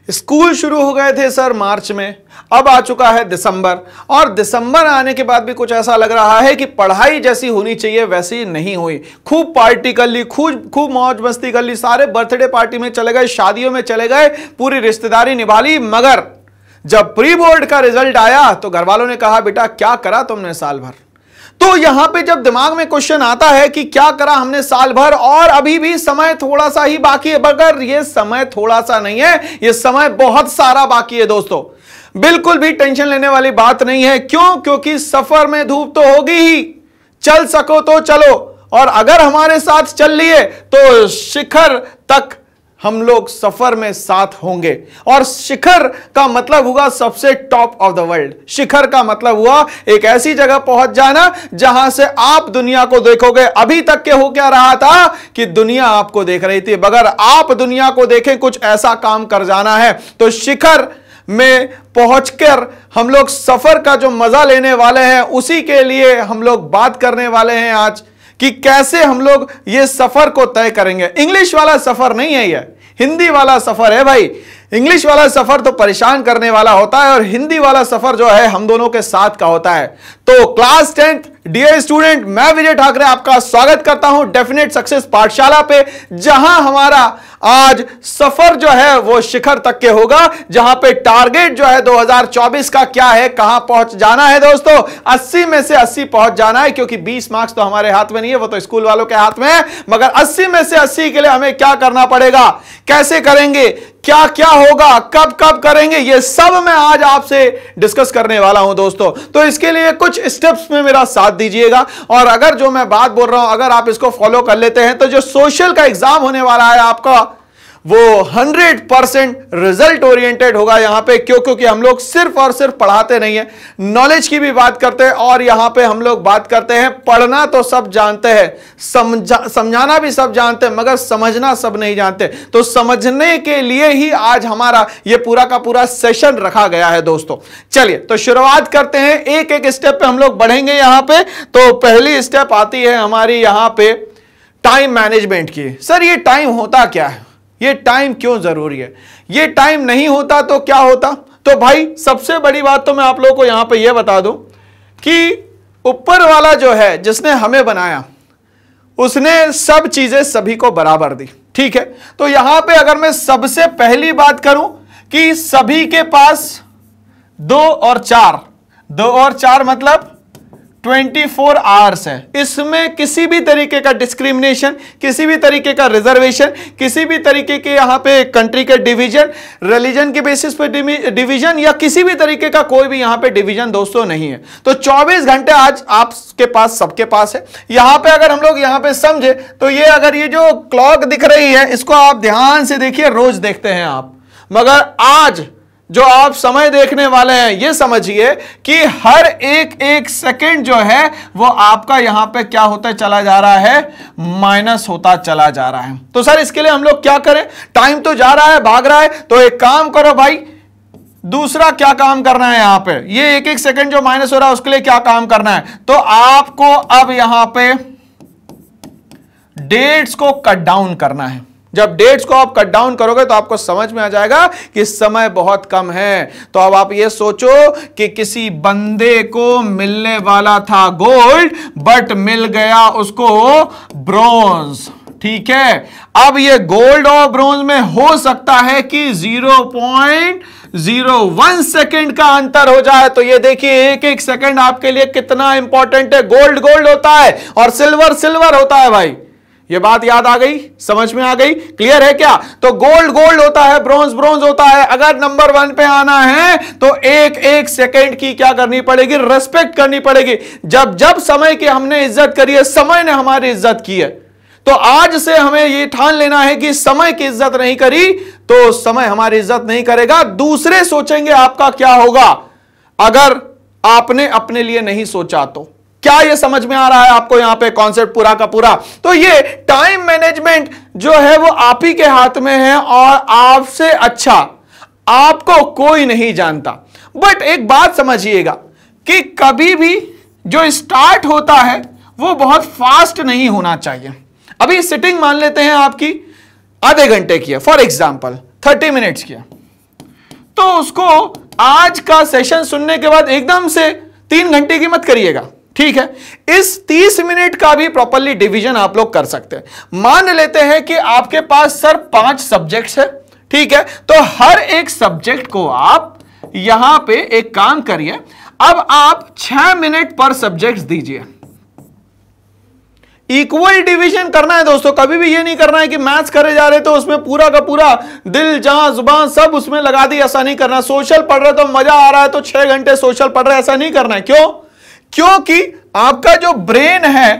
School शुरू हो गए थे सर मार्च में, अब आ चुका है दिसंबर, और दिसंबर आने के बाद भी कुछ ऐसा लग रहा है कि पढ़ाई जैसी होनी चाहिए वैसी नहीं हुई। खूब पार्टी कर ली, खूब मौज मस्ती कर ली, सारे बर्थडे पार्टी में चले गए, शादियों में चले गए, पूरी रिश्तेदारी निभा ली, मगर जब प्री बोर्ड का रिजल्ट आया तो घर वालों ने कहा बेटा क्या करा तुमने साल भर। तो यहां पे जब दिमाग में क्वेश्चन आता है कि क्या करा हमने साल भर और अभी भी समय थोड़ा सा ही बाकी है, मगर ये समय थोड़ा सा नहीं है, ये समय बहुत सारा बाकी है दोस्तों। बिल्कुल भी टेंशन लेने वाली बात नहीं है। क्यों? क्योंकि सफर में धूप तो होगी ही, चल सको तो चलो, और अगर हमारे साथ चल लिए तो शिखर तक हम लोग सफर में साथ होंगे। और शिखर का मतलब हुआ सबसे टॉप ऑफ द वर्ल्ड। शिखर का मतलब हुआ एक ऐसी जगह पहुंच जाना जहां से आप दुनिया को देखोगे। अभी तक के हो क्या रहा था कि दुनिया आपको देख रही थी, मगर आप दुनिया को देखें, कुछ ऐसा काम कर जाना है। तो शिखर में पहुंचकर हम लोग सफर का जो मजा लेने वाले हैं उसी के लिए हम लोग बात करने वाले हैं आज कि कैसे हम लोग ये सफर को तय करेंगे। इंग्लिश वाला सफर नहीं है, ये हिंदी वाला सफर है भाई। इंग्लिश वाला सफर तो परेशान करने वाला होता है और हिंदी वाला सफर जो है हम दोनों के साथ का होता है। तो क्लास 10th डियर स्टूडेंट, मैं विजय ठाकरे आपका स्वागत करता हूं डेफिनेट सक्सेस पाठशाला पे, जहां हमारा आज सफर जो है वो शिखर तक के होगा, जहां पे टारगेट जो है 2024 का क्या है, कहां पहुंच जाना है दोस्तों। 80 में से 80 पहुंच जाना है, क्योंकि 20 मार्क्स तो हमारे हाथ में नहीं है, वो तो स्कूल वालों के हाथ में है। मगर 80 में से 80 के लिए हमें क्या करना पड़ेगा, कैसे करेंगे, क्या क्या होगा, कब कब करेंगे, ये सब मैं आज आपसे डिस्कस करने वाला हूं दोस्तों। तो इसके लिए कुछ स्टेप्स में मेरा साथ दीजिएगा, और अगर जो मैं बात बोल रहा हूं अगर आप इसको फॉलो कर लेते हैं तो जो सोशल का एग्जाम होने वाला है आपका वो 100% रिजल्ट ओरिएंटेड होगा यहां पे। क्यों? क्योंकि हम लोग सिर्फ और सिर्फ पढ़ाते नहीं है, नॉलेज की भी बात करते हैं, और यहां पे हम लोग बात करते हैं पढ़ना तो सब जानते हैं, समझाना भी सब जानते हैं, मगर समझना सब नहीं जानते। तो समझने के लिए ही आज हमारा ये पूरा का पूरा सेशन रखा गया है दोस्तों। चलिए तो शुरुआत करते हैं, एक एक स्टेप पे हम लोग बढ़ेंगे यहां पे। तो पहली स्टेप आती है हमारी यहां पे टाइम मैनेजमेंट की। सर ये टाइम होता क्या है, ये टाइम क्यों जरूरी है, ये टाइम नहीं होता तो क्या होता? तो भाई सबसे बड़ी बात तो मैं आप लोगों को यहां पे यह बता दूं कि ऊपर वाला जो है जिसने हमें बनाया उसने सब चीजें सभी को बराबर दी, ठीक है। तो यहां पे अगर मैं सबसे पहली बात करूं कि सभी के पास 2 और 4 मतलब 24 आवर्स है। इसमें किसी भी तरीके का डिस्क्रिमिनेशन, किसी भी तरीके का रिजर्वेशन, किसी भी तरीके के यहां पे कंट्री के डिवीजन, रिलीजन के बेसिस पे डिवीजन, या किसी भी तरीके का कोई भी यहां पे डिवीजन दोस्तों नहीं है। तो 24 घंटे आज आपके पास, सबके पास है। यहां पे अगर हम लोग यहां पे समझे तो ये अगर ये जो क्लॉक दिख रही है इसको आप ध्यान से देखिए, रोज देखते हैं आप, मगर आज जो आप समय देखने वाले हैं ये समझिए कि हर एक सेकंड जो है वो आपका यहां पे क्या होता चला जा रहा है, माइनस होता चला जा रहा है। तो सर इसके लिए हम लोग क्या करें, टाइम तो जा रहा है, भाग रहा है, तो एक काम करो भाई, दूसरा क्या काम करना है यहां पे, ये एक सेकंड जो माइनस हो रहा है उसके लिए क्या काम करना है। तो आपको अब यहां पे डेट्स को कट डाउन करना है। जब डेट्स को आप कट डाउन करोगे तो आपको समझ में आ जाएगा कि समय बहुत कम है। तो अब आप ये सोचो कि किसी बंदे को मिलने वाला था गोल्ड, बट मिल गया उसको ब्रॉन्ज, ठीक है। अब ये गोल्ड और ब्रॉन्ज में हो सकता है कि 0.01 सेकंड का अंतर हो जाए। तो ये देखिए एक सेकंड आपके लिए कितना इंपॉर्टेंट है। गोल्ड गोल्ड होता है और सिल्वर सिल्वर होता है भाई, ये बात याद आ गई, समझ में आ गई, क्लियर है क्या? तो गोल्ड गोल्ड होता है, ब्रॉन्ज ब्रॉन्ज होता है। अगर नंबर 1 पे आना है तो एक सेकंड की क्या करनी पड़ेगी, रेस्पेक्ट करनी पड़ेगी। जब जब समय की हमने इज्जत करी है, समय ने हमारी इज्जत की है। तो आज से हमें यह ठान लेना है कि समय की इज्जत नहीं करी तो समय हमारी इज्जत नहीं करेगा। दूसरे सोचेंगे आपका क्या होगा अगर आपने अपने लिए नहीं सोचा। तो क्या यह समझ में आ रहा है आपको यहां पे कॉन्सेप्ट पूरा का पूरा? तो ये टाइम मैनेजमेंट जो है वो आप ही के हाथ में है, और आपसे अच्छा आपको कोई नहीं जानता। बट एक बात समझिएगा कि कभी भी जो स्टार्ट होता है वो बहुत फास्ट नहीं होना चाहिए। अभी सिटिंग मान लेते हैं आपकी आधे घंटे की है, फॉर एग्जाम्पल 30 मिनट्स की है, तो उसको आज का सेशन सुनने के बाद एकदम से 3 घंटे की मत करिएगा, ठीक है। इस 30 मिनट का भी प्रॉपर्ली डिवीजन आप लोग कर सकते हैं। मान लेते हैं कि आपके पास सर 5 सब्जेक्ट्स है, ठीक है, तो हर एक सब्जेक्ट को आप यहां पे एक काम करिए, अब आप 6 मिनट पर सब्जेक्ट दीजिए। इक्वल डिवीजन करना है दोस्तों, कभी भी ये नहीं करना है कि मैथ्स करे जा रहे तो उसमें पूरा का पूरा दिल जान जुबान सब उसमें लगा दी, ऐसा नहीं करना। सोशल पढ़ रहे तो मजा आ रहा है तो 6 घंटे सोशल पढ़ रहे, ऐसा नहीं करना है। क्यों? क्योंकि आपका जो ब्रेन है,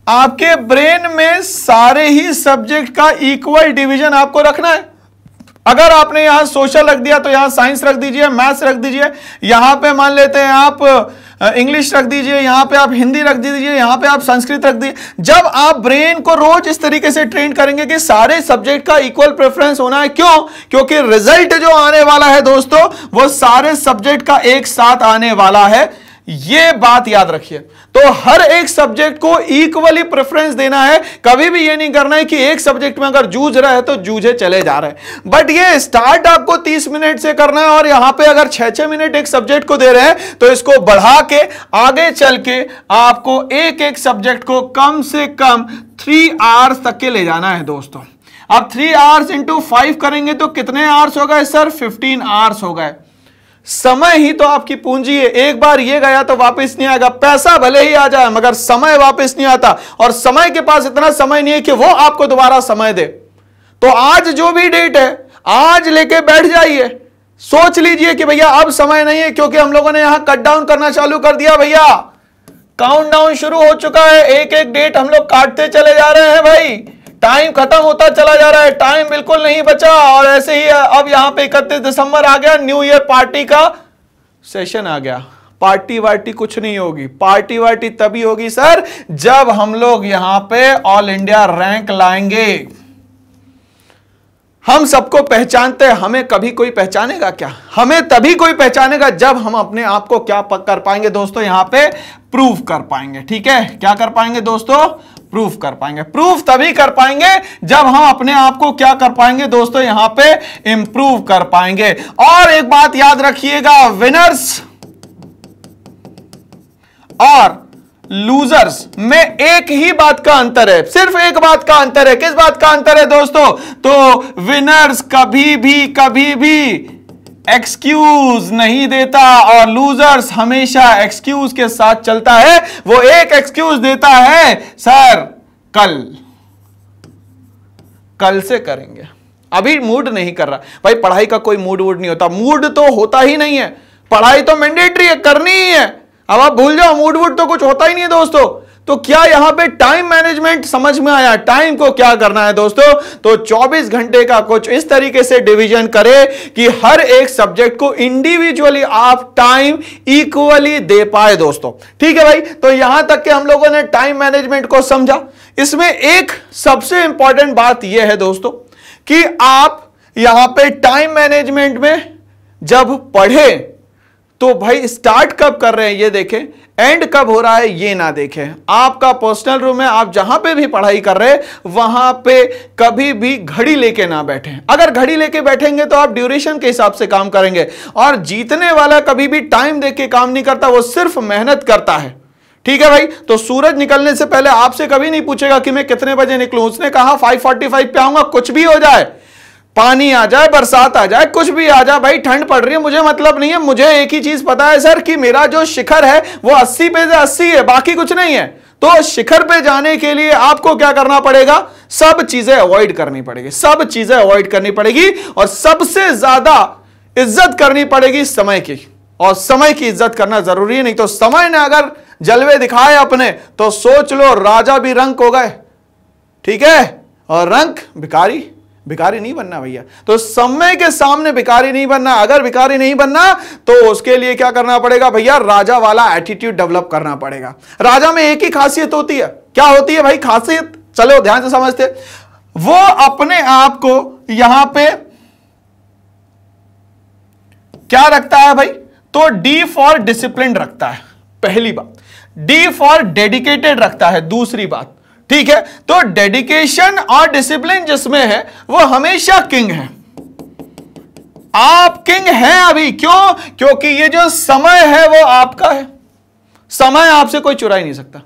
आपके ब्रेन में सारे ही सब्जेक्ट का इक्वल डिवीजन आपको रखना है। अगर आपने यहां सोशल रख दिया तो यहां साइंस रख दीजिए, मैथ्स रख दीजिए, यहां पे मान लेते हैं आप इंग्लिश रख दीजिए, यहां पे आप हिंदी रख दीजिए, यहां पे आप संस्कृत रख दीजिए। जब आप ब्रेन को रोज इस तरीके से ट्रेन करेंगे कि सारे सब्जेक्ट का इक्वल प्रेफरेंस होना है। क्यों? क्योंकि रिजल्ट जो आने वाला है दोस्तों वो सारे सब्जेक्ट का एक साथ आने वाला है, ये बात याद रखिए। तो हर एक सब्जेक्ट को इक्वली प्रेफरेंस देना है, कभी भी ये नहीं करना है कि एक सब्जेक्ट में अगर जूझ रहा है तो जूझे चले जा रहे हैं। बट ये स्टार्ट आपको 30 मिनट से करना है और यहां पे अगर 6-6 मिनट एक सब्जेक्ट को दे रहे हैं तो इसको बढ़ा के आगे चल के आपको एक एक सब्जेक्ट को कम से कम 3 आवर्स तक के ले जाना है दोस्तों। अब 3 आवर्स इंटू 5 करेंगे तो कितने आवर्स हो गए सर? 15 आवर्स हो गए। समय ही तो आपकी पूंजी है, एक बार ये गया तो वापस नहीं आएगा। पैसा भले ही आ जाए मगर समय वापस नहीं आता, और समय के पास इतना समय नहीं है कि वो आपको दोबारा समय दे। तो आज जो भी डेट है आज लेके बैठ जाइए, सोच लीजिए कि भैया अब समय नहीं है, क्योंकि हम लोगों ने यहां कट डाउन करना चालू कर दिया। भैया काउंटडाउन शुरू हो चुका है, एक एक डेट हम लोग काटते चले जा रहे हैं भाई, टाइम खत्म होता चला जा रहा है, टाइम बिल्कुल नहीं बचा। और ऐसे ही अब यहां पे 31 दिसंबर आ गया, न्यू ईयर पार्टी का सेशन आ गया। पार्टी वार्टी कुछ नहीं होगी, पार्टी वार्टी तभी होगी सर जब हम लोग यहां पे ऑल इंडिया रैंक लाएंगे। हम सबको पहचानते हैं, हमें कभी कोई पहचानेगा क्या? हमें तभी कोई पहचानेगा जब हम अपने आप को क्या कर पाएंगे दोस्तों, यहां पे प्रूव कर पाएंगे। ठीक है, क्या कर पाएंगे दोस्तों? प्रूफ कर पाएंगे। प्रूफ तभी कर पाएंगे जब हम अपने आप को क्या कर पाएंगे दोस्तों, यहां पे इंप्रूव कर पाएंगे। और एक बात याद रखिएगा, विनर्स और लूजर्स में एक ही बात का अंतर है, सिर्फ एक बात का अंतर है। किस बात का अंतर है दोस्तों? तो विनर्स कभी भी एक्सक्यूज नहीं देता और लूजर्स हमेशा एक्सक्यूज के साथ चलता है। वो एक एक्सक्यूज देता है, सर कल से करेंगे, अभी मूड नहीं कर रहा। भाई पढ़ाई का कोई मूड वूड नहीं होता, मूड तो होता ही नहीं है, पढ़ाई तो मैंडेटरी है, करनी ही है। अब आप भूल जाओ, मूड वूड तो कुछ होता ही नहीं है दोस्तों। तो क्या यहां पे टाइम मैनेजमेंट समझ में आया? टाइम को क्या करना है दोस्तों? तो 24 घंटे का कुछ इस तरीके से डिवीजन करें कि हर एक सब्जेक्ट को इंडिविजुअली आप टाइम इक्वली दे पाए दोस्तों। ठीक है भाई, तो यहां तक कि हम लोगों ने टाइम मैनेजमेंट को समझा। इसमें एक सबसे इंपॉर्टेंट बात यह है दोस्तों कि आप यहां पे टाइम मैनेजमेंट में जब पढ़े तो भाई स्टार्ट कब कर रहे हैं ये देखें, एंड कब हो रहा है ये ना देखें। आपका पर्सनल रूम है, आप जहां पे भी पढ़ाई कर रहे हैं वहां पे कभी भी घड़ी लेके ना बैठें। अगर घड़ी लेके बैठेंगे तो आप ड्यूरेशन के हिसाब से काम करेंगे, और जीतने वाला कभी भी टाइम देख के काम नहीं करता, वो सिर्फ मेहनत करता है। ठीक है भाई, तो सूरज निकलने से पहले आपसे कभी नहीं पूछेगा कि मैं कितने बजे निकलूं। उसने कहा 5:45 पे आऊंगा, कुछ भी हो जाए, पानी आ जाए, बरसात आ जाए, कुछ भी आ जाए, भाई ठंड पड़ रही है मुझे मतलब नहीं है। मुझे एक ही चीज पता है सर कि मेरा जो शिखर है वो 80 पे से 80 है, बाकी कुछ नहीं है। तो शिखर पे जाने के लिए आपको क्या करना पड़ेगा? सब चीजें अवॉइड करनी पड़ेगी, सब चीजें अवॉइड करनी पड़ेगी, और सबसे ज्यादा इज्जत करनी पड़ेगी समय की। और समय की इज्जत करना जरूरी है, नहीं तो समय ने अगर जलवे दिखाए अपने तो सोच लो राजा भी रंक हो गए। ठीक है, और रंक भिखारी नहीं बनना भैया। तो समय के सामने भिखारी नहीं बनना। अगर भिखारी नहीं बनना तो उसके लिए क्या करना पड़ेगा भैया? राजा वाला एटीट्यूड डेवलप करना पड़ेगा। राजा में एक ही खासियत होती है, क्या होती है भाई खासियत? चलो ध्यान से समझते। वो अपने आप को यहां पे क्या रखता है भाई? तो डी फॉर डिसिप्लिन रखता है, पहली बात। डी फॉर डेडिकेटेड रखता है, दूसरी बात। ठीक है, तो डेडिकेशन और डिसिप्लिन जिसमें है वो हमेशा किंग है। आप किंग हैं अभी। क्यों? क्योंकि ये जो समय है वो आपका है। समय आपसे कोई चुरा ही नहीं सकता,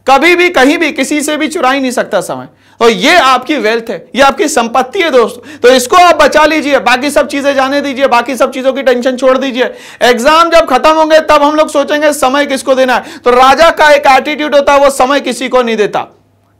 कभी भी कहीं भी किसी से भी चुरा ही नहीं सकता समय। और ये आपकी वेल्थ है, ये आपकी संपत्ति है दोस्तों। तो इसको आप बचा लीजिए, बाकी सब चीजें जाने दीजिए, बाकी सब चीजों की टेंशन छोड़ दीजिए। एग्जाम जब खत्म होंगे तब हम लोग सोचेंगे समय किसको देना है। तो राजा का एक एटीट्यूड होता है, वो समय किसी को नहीं देता,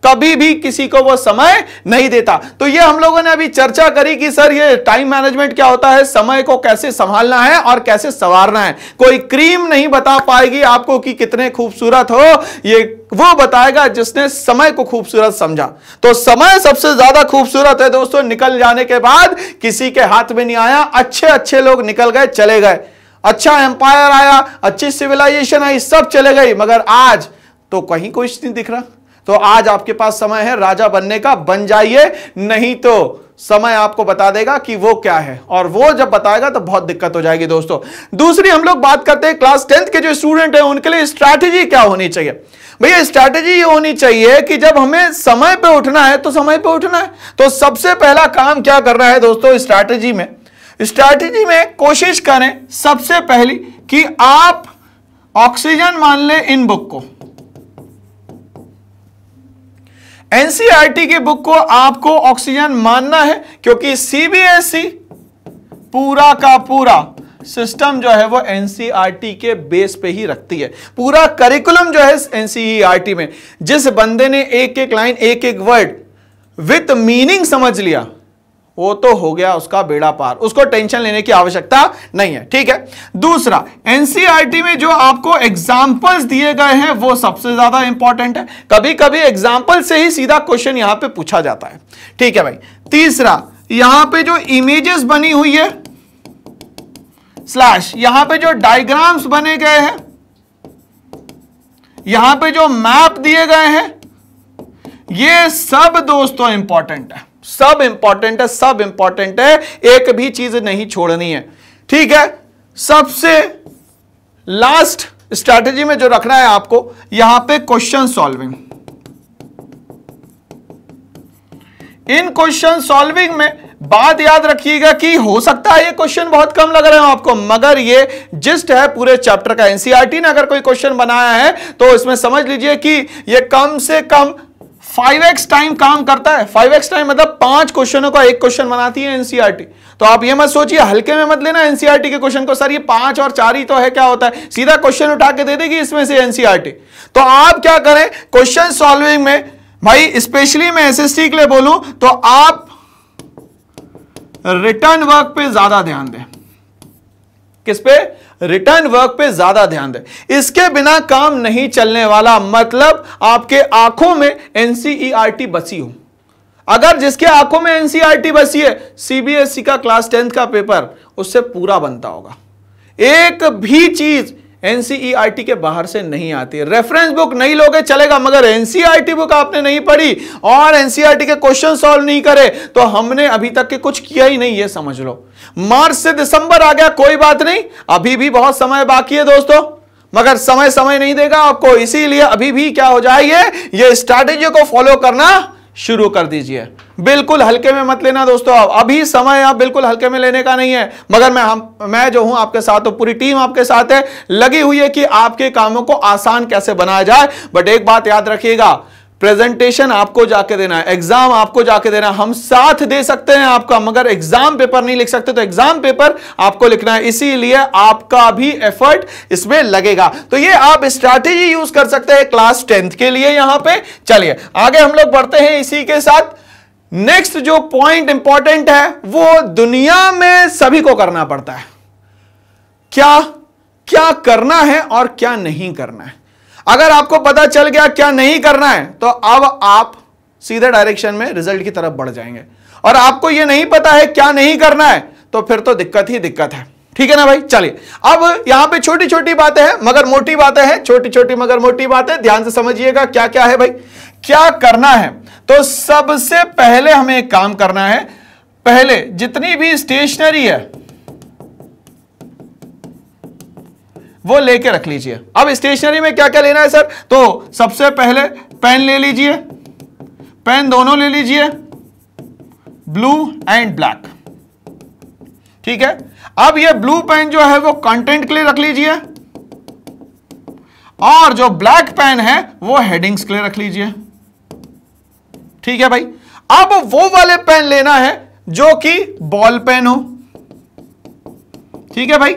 कभी भी किसी को वो समय नहीं देता। तो ये हम लोगों ने अभी चर्चा करी कि सर ये टाइम मैनेजमेंट क्या होता है, समय को कैसे संभालना है और कैसे संवारना है। कोई क्रीम नहीं बता पाएगी आपको कि कितने खूबसूरत हो, ये वो बताएगा जिसने समय को खूबसूरत समझा। तो समय सबसे ज्यादा खूबसूरत है दोस्तों। निकल जाने के बाद किसी के हाथ में नहीं आया, अच्छे अच्छे लोग निकल गए, चले गए, अच्छा एम्पायर आया, अच्छी सिविलाइजेशन आई, सब चले गई, मगर आज तो कहीं कुछ नहीं दिख रहा। तो आज आपके पास समय है राजा बनने का, बन जाइए, नहीं तो समय आपको बता देगा कि वो क्या है, और वो जब बताएगा तो बहुत दिक्कत हो जाएगी दोस्तों। दूसरी हम लोग बात करते हैं क्लास 10th के जो स्टूडेंट हैं उनके लिए स्ट्रैटेजी क्या होनी चाहिए। भैया स्ट्रैटेजी ये होनी चाहिए कि जब हमें समय पे उठना है तो समय पे उठना है। तो सबसे पहला काम क्या करना है दोस्तों स्ट्रैटेजी में, स्ट्रैटेजी में कोशिश करें सबसे पहली कि आप ऑक्सीजन मान लें इन बुक को, एनसीईआरटी की बुक को आपको ऑक्सीजन मानना है, क्योंकि सीबीएसई पूरा का पूरा सिस्टम जो है वो एनसीईआरटी के बेस पे ही रखती है। पूरा करिकुलम जो है एनसीईआरटी में, जिस बंदे ने एक एक लाइन एक एक वर्ड विथ मीनिंग समझ लिया वो तो हो गया उसका बेड़ा पार, उसको टेंशन लेने की आवश्यकता नहीं है। ठीक है। दूसरा, एनसीईआरटी में जो आपको एग्जाम्पल्स दिए गए हैं वो सबसे ज्यादा इंपॉर्टेंट है। कभी कभी एग्जाम्पल से ही सीधा क्वेश्चन यहां पे पूछा जाता है। ठीक है भाई। तीसरा, यहां पे जो इमेजेस बनी हुई है स्लैश, यहां पे जो डायग्राम्स बने गए हैं, यहां पे जो मैप दिए गए हैं, ये सब दोस्तों इंपॉर्टेंट है, सब इंपॉर्टेंट है, सब इंपॉर्टेंट है, एक भी चीज नहीं छोड़नी है। ठीक है। सबसे लास्ट स्ट्रैटेजी में जो रखना है आपको, यहां पे क्वेश्चन सॉल्विंग। इन क्वेश्चन सॉल्विंग में बात याद रखिएगा कि हो सकता है ये क्वेश्चन बहुत कम लग रहे हो आपको, मगर ये जिस्ट है पूरे चैप्टर का। एनसीईआरटी ने अगर कोई क्वेश्चन बनाया है तो इसमें समझ लीजिए कि ये कम से कम 5x टाइम काम करता है। 5x टाइम मतलब 5 क्वेश्चनों का एक क्वेश्चन बनाती है एनसीईआरटी। तो आप ये मत सोचिए, हल्के में मत लेना एनसीईआरटी के क्वेश्चन को, सर ये 5 और 4 ही तो है, क्या होता है, सीधा क्वेश्चन उठा के दे देगी इसमें से एनसीईआरटी। तो आप क्या करें, क्वेश्चन सॉल्विंग में भाई, स्पेशली मैं एसएसटी के लिए बोलूं तो आप रिटर्न वर्क पे ज्यादा ध्यान दें। किस पे? रिटर्न वर्क पे ज्यादा ध्यान दें। इसके बिना काम नहीं चलने वाला। मतलब आपके आंखों में एनसीईआरटी बसी हो, अगर जिसके आंखों में एनसीईआरटी बसी है, सीबीएसई का क्लास 10th का पेपर उससे पूरा बनता होगा। एक भी चीज एनसीईआरटी के बाहर से नहीं आती। रेफरेंस बुक नहीं लोगे चलेगा, मगर एनसीईआरटी बुक आपने नहीं पढ़ी और एनसीईआरटी के क्वेश्चन सॉल्व नहीं करे तो हमने अभी तक के कुछ किया ही नहीं, ये समझ लो। मार्च से दिसंबर आ गया, कोई बात नहीं, अभी भी बहुत समय बाकी है दोस्तों, मगर समय नहीं देगा आपको। इसीलिए अभी भी क्या हो जाइए, ये स्ट्रैटेजी को फॉलो करना शुरू कर दीजिए। बिल्कुल हल्के में मत लेना दोस्तों, अभी समय आप बिल्कुल हल्के में लेने का नहीं है। मगर मैं जो हूं आपके साथ, तो पूरी टीम आपके साथ है, लगी हुई है कि आपके कामों को आसान कैसे बनाया जाए। बट एक बात याद रखिएगा, प्रेजेंटेशन आपको जाके देना है, एग्जाम आपको जाके देना है। हम साथ दे सकते हैं आपका, मगर एग्जाम पेपर नहीं लिख सकते, तो एग्जाम पेपर आपको लिखना है। इसीलिए आपका भी एफर्ट इसमें लगेगा। तो ये आप स्ट्रैटेजी यूज कर सकते हैं क्लास 10th के लिए। यहां पे चलिए आगे हम लोग बढ़ते हैं इसी के साथ। नेक्स्ट जो पॉइंट इंपॉर्टेंट है वो दुनिया में सभी को करना पड़ता है। क्या करना है और क्या नहीं करना है। अगर आपको पता चल गया क्या नहीं करना है तो अब आप सीधे डायरेक्शन में रिजल्ट की तरफ बढ़ जाएंगे। और आपको यह नहीं पता है क्या नहीं करना है तो फिर तो दिक्कत ही दिक्कत है। ठीक है ना भाई। चलिए अब यहां पे छोटी छोटी बातें हैं मगर मोटी बातें हैं, छोटी छोटी मगर मोटी बातें, ध्यान से समझिएगा क्या क्या है भाई। क्या करना है, तो सबसे पहले हमें एक काम करना है। पहले जितनी भी स्टेशनरी है वो लेके रख लीजिए। अब स्टेशनरी में क्या क्या लेना है सर, तो सबसे पहले पेन ले लीजिए, पेन दोनों ले लीजिए, ब्लू एंड ब्लैक। ठीक है। अब ये ब्लू पेन जो है वो कंटेंट के लिए रख लीजिए और जो ब्लैक पेन है वो हेडिंग्स के लिए रख लीजिए, ठीक है भाई। अब वो वाले पेन लेना है जो कि बॉल पेन हो, ठीक है भाई।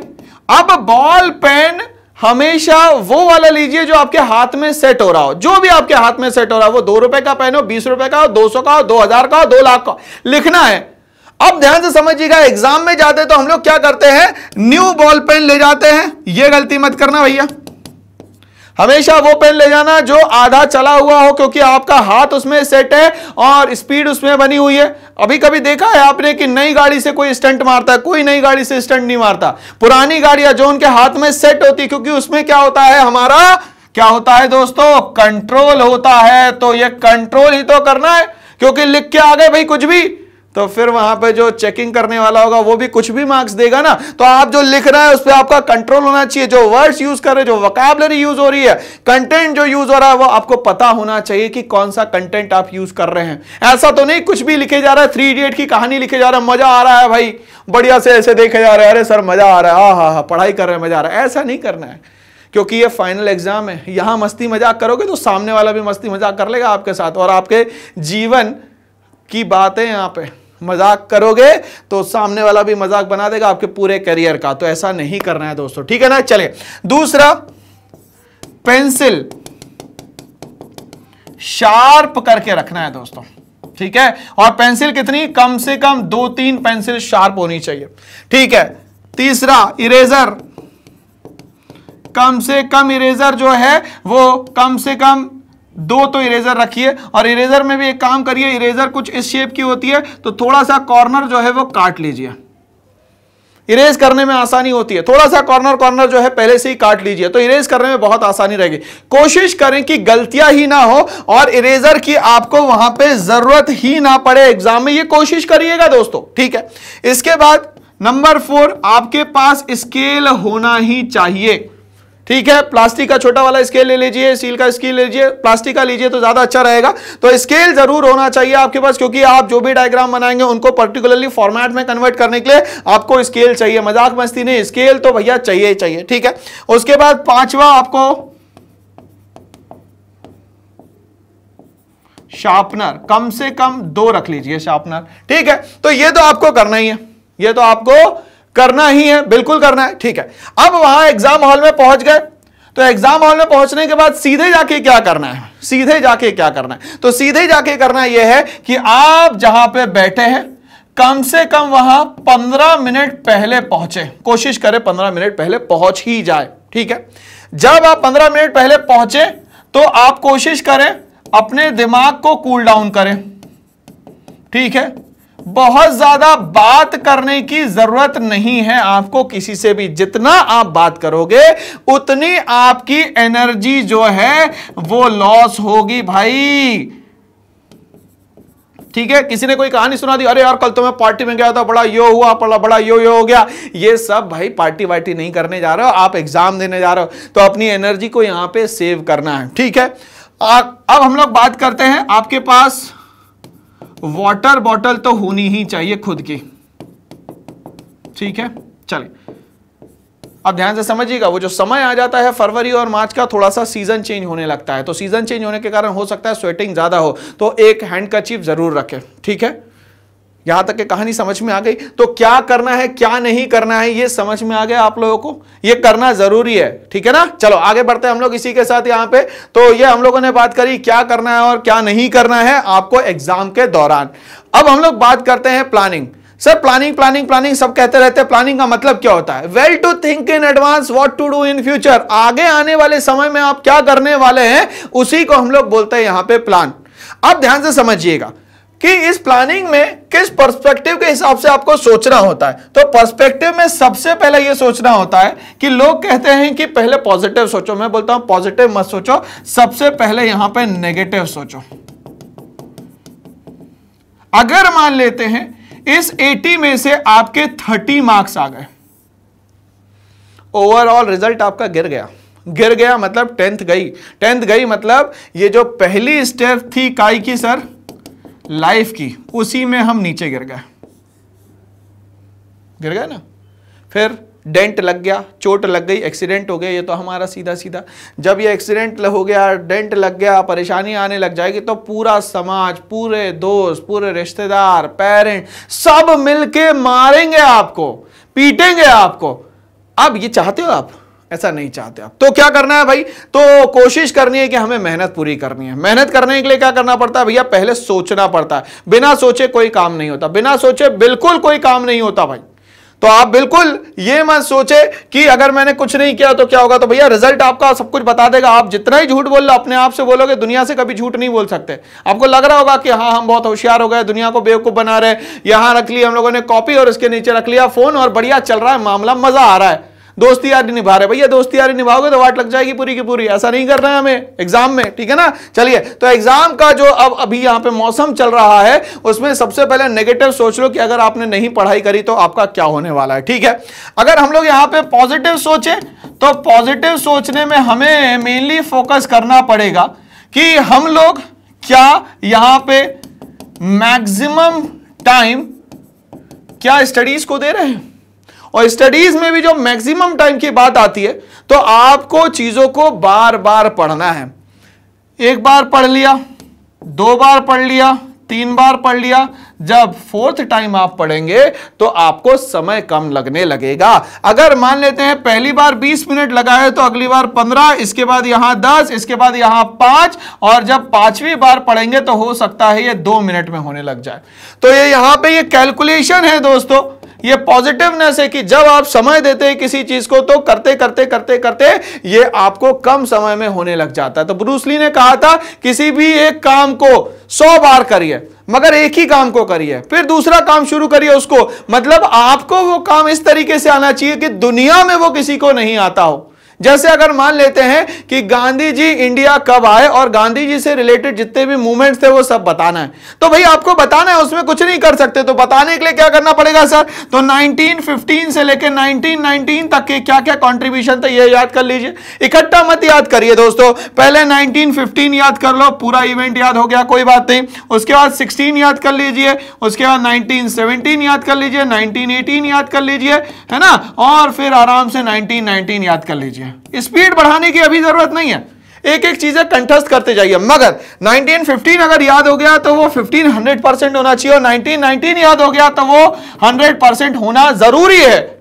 अब बॉल पेन हमेशा वो वाला लीजिए जो आपके हाथ में सेट हो रहा हो, जो भी आपके हाथ में सेट हो रहा हो, वो 2 रुपए का पेन हो, 20 रुपए का हो, 200 का हो, 2000 का हो, 2 लाख का लिखना है। अब ध्यान से समझिएगा, एग्जाम में जाते तो हम लोग क्या करते हैं, न्यू बॉल पेन ले जाते हैं। यह गलती मत करना भैया, हमेशा वो पेन ले जाना जो आधा चला हुआ हो, क्योंकि आपका हाथ उसमें सेट है और स्पीड उसमें बनी हुई है। अभी कभी देखा है आपने कि नई गाड़ी से कोई स्टंट मारता है? कोई नई गाड़ी से स्टंट नहीं मारता। पुरानी गाड़ियां जो उनके हाथ में सेट होती, क्योंकि उसमें क्या होता है, हमारा क्या होता है दोस्तों, कंट्रोल होता है। तो ये कंट्रोल ही तो करना है, क्योंकि लिख के आ गए भाई कुछ भी, तो फिर वहां पे जो चेकिंग करने वाला होगा वो भी कुछ भी मार्क्स देगा ना। तो आप जो लिख रहे हैं उस पर आपका कंट्रोल होना चाहिए। जो वर्ड्स यूज कर रहे हैं, जो वोकैबुलरी यूज हो रही है, कंटेंट जो यूज हो रहा है, वो आपको पता होना चाहिए कि कौन सा कंटेंट आप यूज कर रहे हैं। ऐसा तो नहीं कुछ भी लिखे जा रहा है, 3 इडियट की कहानी लिखे जा रहा है, मजा आ रहा है भाई, बढ़िया से ऐसे देखे जा रहे हैं, अरे सर मजा आ रहा है, हाँ पढ़ाई कर रहे हैं मजा आ रहा है। ऐसा नहीं करना है, क्योंकि ये फाइनल एग्जाम है। यहां मस्ती मजाक करोगे तो सामने वाला भी मस्ती मजाक कर लेगा आपके साथ, और आपके जीवन की बातें यहां पे मजाक करोगे तो सामने वाला भी मजाक बना देगा आपके पूरे करियर का। तो ऐसा नहीं करना है दोस्तों, ठीक है ना। चलिए दूसरा, पेंसिल शार्प करके रखना है दोस्तों, ठीक है। और पेंसिल कितनी, कम से कम 2-3 पेंसिल शार्प होनी चाहिए, ठीक है। तीसरा, इरेजर, कम से कम इरेजर जो है वो कम से कम 2 तो इरेजर रखिए। और इरेजर में भी एक काम करिए, इरेजर कुछ इस शेप की होती है तो थोड़ा सा कॉर्नर जो है वो काट लीजिए, इरेज करने में आसानी होती है। थोड़ा सा कॉर्नर जो है पहले से ही काट लीजिए, तो इरेज करने में बहुत आसानी रहेगी। कोशिश करें कि गलतियां ही ना हो और इरेजर की आपको वहां पे जरूरत ही ना पड़े एग्जाम में, ये कोशिश करिएगा दोस्तों, ठीक है। इसके बाद नंबर 4, आपके पास स्केल होना ही चाहिए, ठीक है। प्लास्टिक का छोटा वाला स्केल ले लीजिए, स्टील का स्केल ले लीजिए, प्लास्टिक का लीजिए तो ज्यादा अच्छा रहेगा। तो स्केल जरूर होना चाहिए आपके पास, क्योंकि आप जो भी डायग्राम बनाएंगे उनको पर्टिकुलरली फॉर्मेट में कन्वर्ट करने के लिए आपको स्केल चाहिए, मजाक मस्ती नहीं, स्केल तो भैया चाहिए ही चाहिए, ठीक है। उसके बाद 5वां, आपको शार्पनर, कम से कम 2 रख लीजिए शार्पनर, ठीक है। तो ये तो आपको करना ही है, ये तो आपको करना ही है, बिल्कुल करना है, ठीक है। अब वहां एग्जाम हॉल में पहुंच गए, तो एग्जाम हॉल में पहुंचने के बाद सीधे जाके क्या करना है, सीधे जाके क्या करना है, तो सीधे जाके करना यह है कि आप जहां पे बैठे हैं कम से कम वहां 15 मिनट पहले पहुंचे, कोशिश करें 15 मिनट पहले पहुंच ही जाए, ठीक है। जब आप 15 मिनट पहले पहुंचे तो आप कोशिश करें अपने दिमाग को कूल डाउन करें, ठीक है। बहुत ज्यादा बात करने की जरूरत नहीं है आपको किसी से भी, जितना आप बात करोगे उतनी आपकी एनर्जी जो है वो लॉस होगी भाई, ठीक है। किसी ने कोई कहानी सुना दी, अरे यार कल तो मैं पार्टी में गया था, बड़ा यो हुआ, बड़ा यो हो गया, ये सब भाई पार्टी वार्टी नहीं करने जा रहे हो, आप एग्जाम देने जा रहे हो, तो अपनी एनर्जी को यहां पे सेव करना है, ठीक है। अब हम लोग बात करते हैं, आपके पास वाटर बॉटल तो होनी ही चाहिए खुद की, ठीक है। चलिए अब ध्यान से समझिएगा, वो जो समय आ जाता है फरवरी और मार्च का, थोड़ा सा सीजन चेंज होने लगता है, तो सीजन चेंज होने के कारण हो सकता है स्वेटिंग ज्यादा हो, तो एक हैंडकरचीफ जरूर रखें, ठीक है। यहां तक की कहानी समझ में आ गई। तो क्या करना है क्या नहीं करना है ये समझ में आ गया आप लोगों को, ये करना जरूरी है, ठीक है ना। चलो आगे बढ़ते हैं हम लोग इसी के साथ यहां पे। तो ये हम लोगों ने बात करी क्या करना है और क्या नहीं करना है आपको एग्जाम के दौरान। अब हम लोग बात करते हैं प्लानिंग। सर प्लानिंग सब कहते रहते हैं, प्लानिंग का मतलब क्या होता है? Well to think in advance what to do in future, आगे आने वाले समय में आप क्या करने वाले हैं उसी को हम लोग बोलते हैं यहां पे प्लान। अब ध्यान से समझिएगा कि इस प्लानिंग में किस पर्सपेक्टिव के हिसाब से आपको सोचना होता है। तो पर्सपेक्टिव में सबसे पहले यह सोचना होता है कि लोग कहते हैं कि पहले पॉजिटिव सोचो, मैं बोलता हूं पॉजिटिव मत सोचो, सबसे पहले यहां पे नेगेटिव सोचो। अगर मान लेते हैं इस 80 में से आपके 30 मार्क्स आ गए, ओवरऑल रिजल्ट आपका गिर गया मतलब 10th गई मतलब ये जो पहली स्टेप थी काई की सर, लाइफ की, उसी में हम नीचे गिर गए। गिर गए ना, फिर डेंट लग गया, चोट लग गई, एक्सीडेंट हो गया, ये तो हमारा सीधा सीधा। जब ये एक्सीडेंट हो गया, डेंट लग गया, परेशानी आने लग जाएगी, तो पूरा समाज, पूरे दोस्त, पूरे रिश्तेदार, पेरेंट सब मिलके मारेंगे आपको, पीटेंगे आपको। अब ये चाहते हो आप? ऐसा नहीं चाहते आप। तो क्या करना है भाई? तो कोशिश करनी है कि हमें मेहनत पूरी करनी है। मेहनत करने के लिए क्या करना पड़ता है भैया? पहले सोचना पड़ता है। बिना सोचे कोई काम नहीं होता, बिना सोचे बिल्कुल कोई काम नहीं होता भाई। तो आप बिल्कुल ये मत सोचे कि अगर मैंने कुछ नहीं किया तो क्या होगा। तो भैया रिजल्ट आपका सब कुछ बता देगा। आप जितना ही झूठ बोल लो, अपने आप से बोलोगे, दुनिया से कभी झूठ नहीं बोल सकते। आपको लग रहा होगा कि हाँ हम बहुत होशियार हो गए, दुनिया को बेवकूफ बना रहे, यहां रख लिया हम लोगों ने कॉपी और इसके नीचे रख लिया फोन और बढ़िया चल रहा है मामला, मजा आ रहा है, दोस्ती यारी निभा रहे। भैया दोस्ती यारी निभाओगे तो वाट लग जाएगी पूरी की पूरी। ऐसा नहीं करना है हमें एग्जाम में, ठीक है ना। चलिए, तो एग्जाम का जो अब अभी यहां पे मौसम चल रहा है, उसमें सबसे पहले नेगेटिव सोच लो कि अगर आपने नहीं पढ़ाई करी तो आपका क्या होने वाला है, ठीक है। अगर हम लोग यहां पे पॉजिटिव सोचे तो पॉजिटिव सोचने में हमें मेनली फोकस करना पड़ेगा कि हम लोग क्या यहां पे मैक्सिमम टाइम क्या स्टडीज को दे रहे हैं। और स्टडीज में भी जो मैक्सिमम टाइम की बात आती है, तो आपको चीजों को बार बार पढ़ना है। एक बार पढ़ लिया, 2 बार पढ़ लिया, 3 बार पढ़ लिया, जब 4th टाइम आप पढ़ेंगे तो आपको समय कम लगने लगेगा। अगर मान लेते हैं पहली बार 20 मिनट लगा है तो अगली बार 15, इसके बाद यहां 10, इसके बाद यहां 5, और जब 5वीं बार पढ़ेंगे तो हो सकता है ये 2 मिनट में होने लग जाए। तो ये यहां पे ये कैलकुलेशन है दोस्तों, ये पॉजिटिवनेस है कि जब आप समय देते हैं किसी चीज को तो करते करते करते करते ये आपको कम समय में होने लग जाता है। तो ब्रूस ली ने कहा था किसी भी एक काम को 100 बार करिए, मगर एक ही काम को करिए, फिर दूसरा काम शुरू करिए उसको। मतलब आपको वो काम इस तरीके से आना चाहिए कि दुनिया में वो किसी को नहीं आता हो। जैसे अगर मान लेते हैं कि गांधी जी इंडिया कब आए और गांधी जी से रिलेटेड जितने भी मूवमेंट्स थे वो सब बताना है, तो भाई आपको बताना है, उसमें कुछ नहीं कर सकते। तो बताने के लिए क्या करना पड़ेगा सर? तो 1915 से लेकर 1919 तक के क्या क्या कंट्रीब्यूशन थे ये याद कर लीजिए। इकट्ठा मत याद करिए दोस्तों, पहले 1915 याद कर लो, पूरा इवेंट याद हो गया, कोई बात नहीं। उसके बाद 16 याद कर लीजिए, उसके बाद 1917 याद कर लीजिए, 1918 याद कर लीजिए, है ना, और फिर आराम से 1919 याद कर लीजिए। स्पीड बढ़ाने की अभी जरूरत नहीं है, एक एक चीजें कंठस्थ करते जाइए। मगर 1915 अगर याद हो गया तो वो 100% होना चाहिए, और 1919 याद हो गया तो वो 100% होना जरूरी है।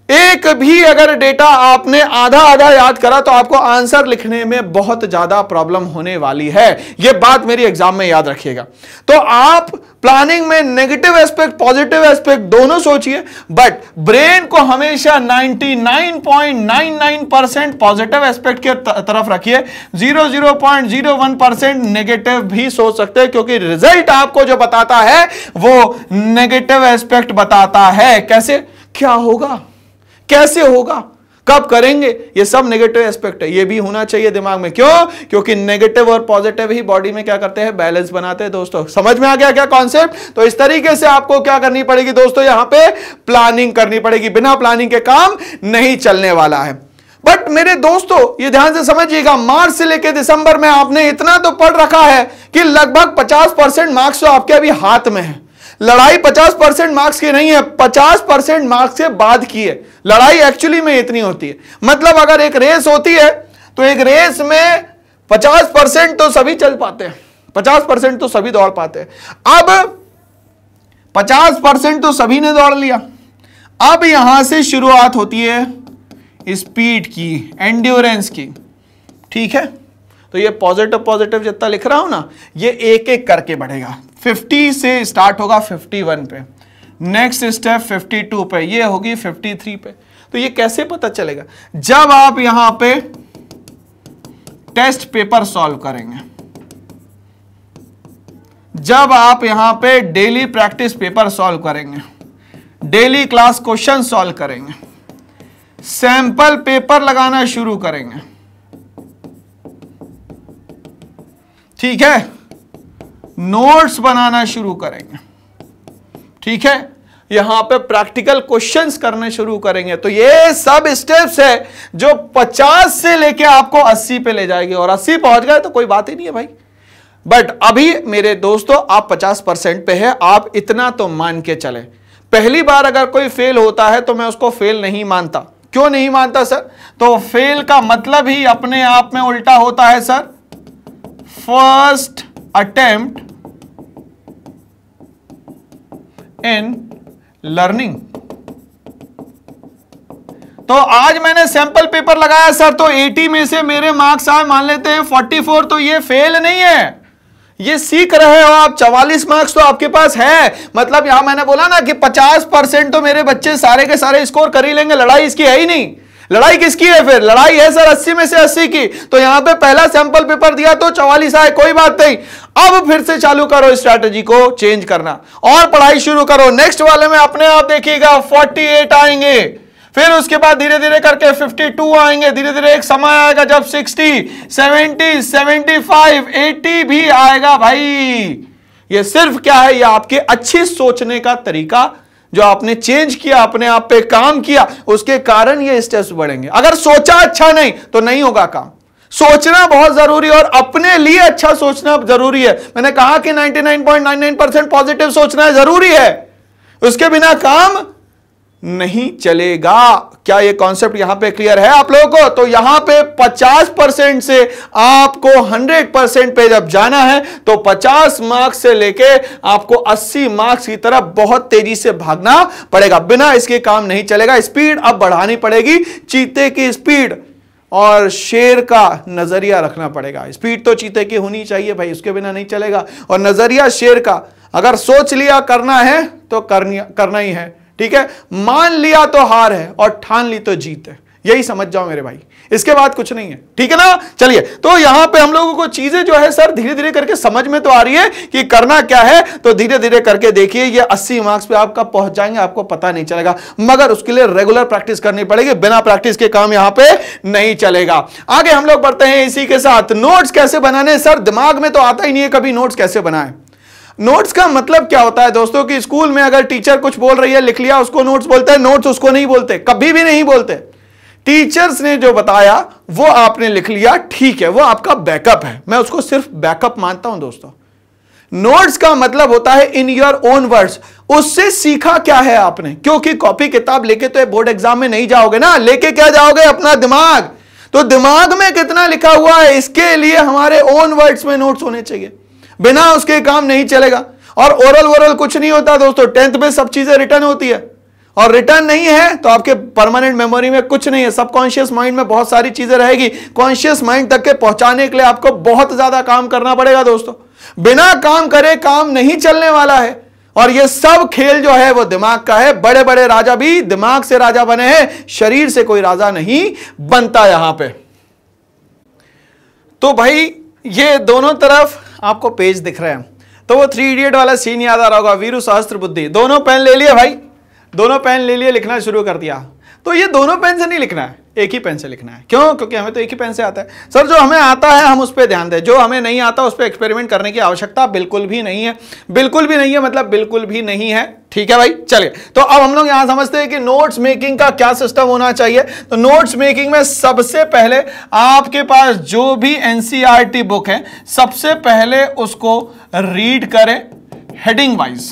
एक भी अगर डेटा आपने आधा आधा याद करा तो आपको आंसर लिखने में बहुत ज्यादा प्रॉब्लम होने वाली है। यह बात मेरी एग्जाम में याद रखिएगा। तो आप प्लानिंग में नेगेटिव एस्पेक्ट पॉजिटिव एस्पेक्ट दोनों सोचिए, बट ब्रेन को हमेशा 99.99% पॉजिटिव एस्पेक्ट के तरफ रखिए। 0.01% नेगेटिव भी सोच सकते हैं, क्योंकि रिजल्ट आपको जो बताता है वो नेगेटिव एस्पेक्ट बताता है। कैसे, क्या होगा, कैसे होगा, कब करेंगे, ये सब नेगेटिव एस्पेक्ट है। ये भी होना चाहिए दिमाग में। क्यों? क्योंकि नेगेटिव और पॉजिटिव ही बॉडी में क्या करते हैं? बैलेंस बनाते हैं। दोस्तों समझ में आ गया क्या कॉन्सेप्ट? तो इस तरीके से आपको क्या करनी पड़ेगी दोस्तों? यहां पे प्लानिंग करनी पड़ेगी। बिना प्लानिंग के काम नहीं चलने वाला है। बट मेरे दोस्तों ये ध्यान से समझिएगा, मार्च से लेकर दिसंबर में आपने इतना तो पढ़ रखा है कि लगभग 50% मार्क्स तो आपके अभी हाथ में है। लड़ाई 50% मार्क्स की नहीं है, 50% मार्क्स के बाद की है लड़ाई। एक्चुअली में इतनी होती है, मतलब अगर एक रेस होती है तो एक रेस में 50% तो सभी चल पाते हैं, 50% तो सभी दौड़ पाते हैं। अब 50% तो सभी ने दौड़ लिया, अब यहां से शुरुआत होती है स्पीड की, एंड्योरेंस की, ठीक है। तो ये पॉजिटिव पॉजिटिव जितना लिख रहा हूं ना, ये एक एक करके बढ़ेगा। 50 से स्टार्ट होगा 51 पे, नेक्स्ट स्टेप 52 पे, ये होगी 53 पे। तो ये कैसे पता चलेगा? जब आप यहां पे टेस्ट पेपर सॉल्व करेंगे, जब आप यहां पे डेली प्रैक्टिस पेपर सॉल्व करेंगे, डेली क्लास क्वेश्चन सॉल्व करेंगे, सैंपल पेपर लगाना शुरू करेंगे, ठीक है, नोट्स बनाना शुरू करेंगे, ठीक है, यहां पे प्रैक्टिकल क्वेश्चंस करने शुरू करेंगे। तो ये सब स्टेप्स है जो 50 से लेके आपको 80 पे ले जाएगी, और 80 पहुंच गए तो कोई बात ही नहीं है भाई। बट अभी मेरे दोस्तों आप 50% पे है, आप इतना तो मान के चले। पहली बार अगर कोई फेल होता है तो मैं उसको फेल नहीं मानता। क्यों नहीं मानता सर? तो फेल का मतलब ही अपने आप में उल्टा होता है sir, first attempt in learning. तो आज मैंने सैंपल पेपर लगाया सर, तो 80 में से मेरे मार्क्स आए मान लेते हैं 44, तो ये फेल नहीं है, ये सीख रहे हो आप। 44 मार्क्स तो आपके पास है, मतलब यहां मैंने बोला ना कि 50% तो मेरे बच्चे सारे के सारे स्कोर कर ही लेंगे। लड़ाई इसकी है ही नहीं। लड़ाई किसकी है फिर? लड़ाई है सर 80 में से 80 की। तो यहां पे पहला सैंपल पेपर दिया तो 44 आए, कोई बात नहीं। अब फिर से चालू करो स्ट्रैटेजी को चेंज करना और पढ़ाई शुरू करो। नेक्स्ट वाले में अपने आप देखिएगा 48 आएंगे, फिर उसके बाद धीरे धीरे करके 52 आएंगे, धीरे धीरे एक समय आएगा जब 60, 70, 75, 80 भी आएगा भाई। ये सिर्फ क्या है? ये आपके अच्छी सोचने का तरीका जो आपने चेंज किया, अपने आप पे काम किया, उसके कारण ये स्टेप्स बढ़ेंगे। अगर सोचा अच्छा नहीं तो नहीं होगा काम। सोचना बहुत जरूरी है और अपने लिए अच्छा सोचना जरूरी है। मैंने कहा कि 99.99% पॉजिटिव सोचना जरूरी है, उसके बिना काम नहीं चलेगा। क्या ये कॉन्सेप्ट यहां पे क्लियर है आप लोगों को? तो यहां पे 50% से आपको 100% पे जब जाना है तो 50 मार्क्स से लेके आपको 80 मार्क्स की तरफ बहुत तेजी से भागना पड़ेगा, बिना इसके काम नहीं चलेगा। स्पीड अब बढ़ानी पड़ेगी, चीते की स्पीड और शेर का नजरिया रखना पड़ेगा। स्पीड तो चीते की होनी चाहिए भाई, उसके बिना नहीं चलेगा। और नजरिया शेर का, अगर सोच लिया करना है तो करना ही है, ठीक है। मान लिया तो हार है और ठान ली तो जीत है, यही समझ जाओ मेरे भाई, इसके बाद कुछ नहीं है, ठीक है ना। चलिए, तो यहां पे हम लोगों को चीजें जो है सर धीरे धीरे करके समझ में तो आ रही है कि करना क्या है। तो धीरे धीरे करके देखिए, ये 80 मार्क्स पे आपका पहुंच जाएंगे, आपको पता नहीं चलेगा, मगर उसके लिए रेगुलर प्रैक्टिस करनी पड़ेगी। बिना प्रैक्टिस के काम यहां पे नहीं चलेगा। आगे हम लोग बढ़ते हैं इसी के साथ। नोट्स कैसे बनाने? सर दिमाग में तो आता ही नहीं है कभी नोट्स कैसे बनाए। नोट्स का मतलब क्या होता है दोस्तों कि स्कूल में अगर टीचर कुछ बोल रही है, लिख लिया, उसको नोट्स बोलते हैं। नोट्स उसको नहीं बोलते, कभी भी नहीं बोलते। टीचर्स ने जो बताया वो आपने लिख लिया, ठीक है, वो आपका बैकअप है। मैं उसको सिर्फ बैकअप मानता हूं दोस्तों। नोट्स का मतलब होता है इन योर ओन वर्ड्स, उससे सीखा क्या है आपने। क्योंकि कॉपी किताब लेके तो बोर्ड एग्जाम में नहीं जाओगे ना, लेके क्या जाओगे? अपना दिमाग। तो दिमाग में कितना लिखा हुआ है, इसके लिए हमारे ओन वर्ड्स में नोट्स होने चाहिए, बिना उसके काम नहीं चलेगा। और ओरल वोरल कुछ नहीं होता दोस्तों, 10th में सब चीजें रिटर्न होती है, और रिटर्न नहीं है तो आपके परमानेंट मेमोरी में कुछ नहीं है। सबकॉन्शियस माइंड में बहुत सारी चीजें रहेगी, कॉन्शियस माइंड तक के पहुंचाने के लिए आपको बहुत ज्यादा काम करना पड़ेगा दोस्तों। बिना काम करे काम नहीं चलने वाला है। और ये सब खेल जो है वो दिमाग का है। बड़े बड़े राजा भी दिमाग से राजा बने हैं, शरीर से कोई राजा नहीं बनता यहां पे। तो भाई ये दोनों तरफ आपको पेज दिख रहे हैं, तो वो 3 इडियट वाला सीन याद आ रहा होगा, वीरू सहस्त्र बुद्धि। दोनों पेन ले लिए भाई, दोनों पेन ले लिए, लिखना शुरू कर दिया। तो ये दोनों पेन से नहीं लिखना है, एक ही पेन से लिखना है। क्यों? क्योंकि हमें तो एक ही पेन से आता है। सर जो हमें आता है हम उस पर ध्यान दें, जो हमें नहीं आता उस पर एक्सपेरिमेंट करने की आवश्यकता बिल्कुल भी नहीं है। बिल्कुल भी नहीं है मतलब बिल्कुल भी नहीं है, ठीक है भाई। चलिए, तो अब हम लोग यहां समझते हैं कि नोट्स मेकिंग का क्या सिस्टम होना चाहिए। तो नोट्स मेकिंग में सबसे पहले आपके पास जो भी एनसीईआरटी बुक है, सबसे पहले उसको रीड करें हेडिंग वाइज।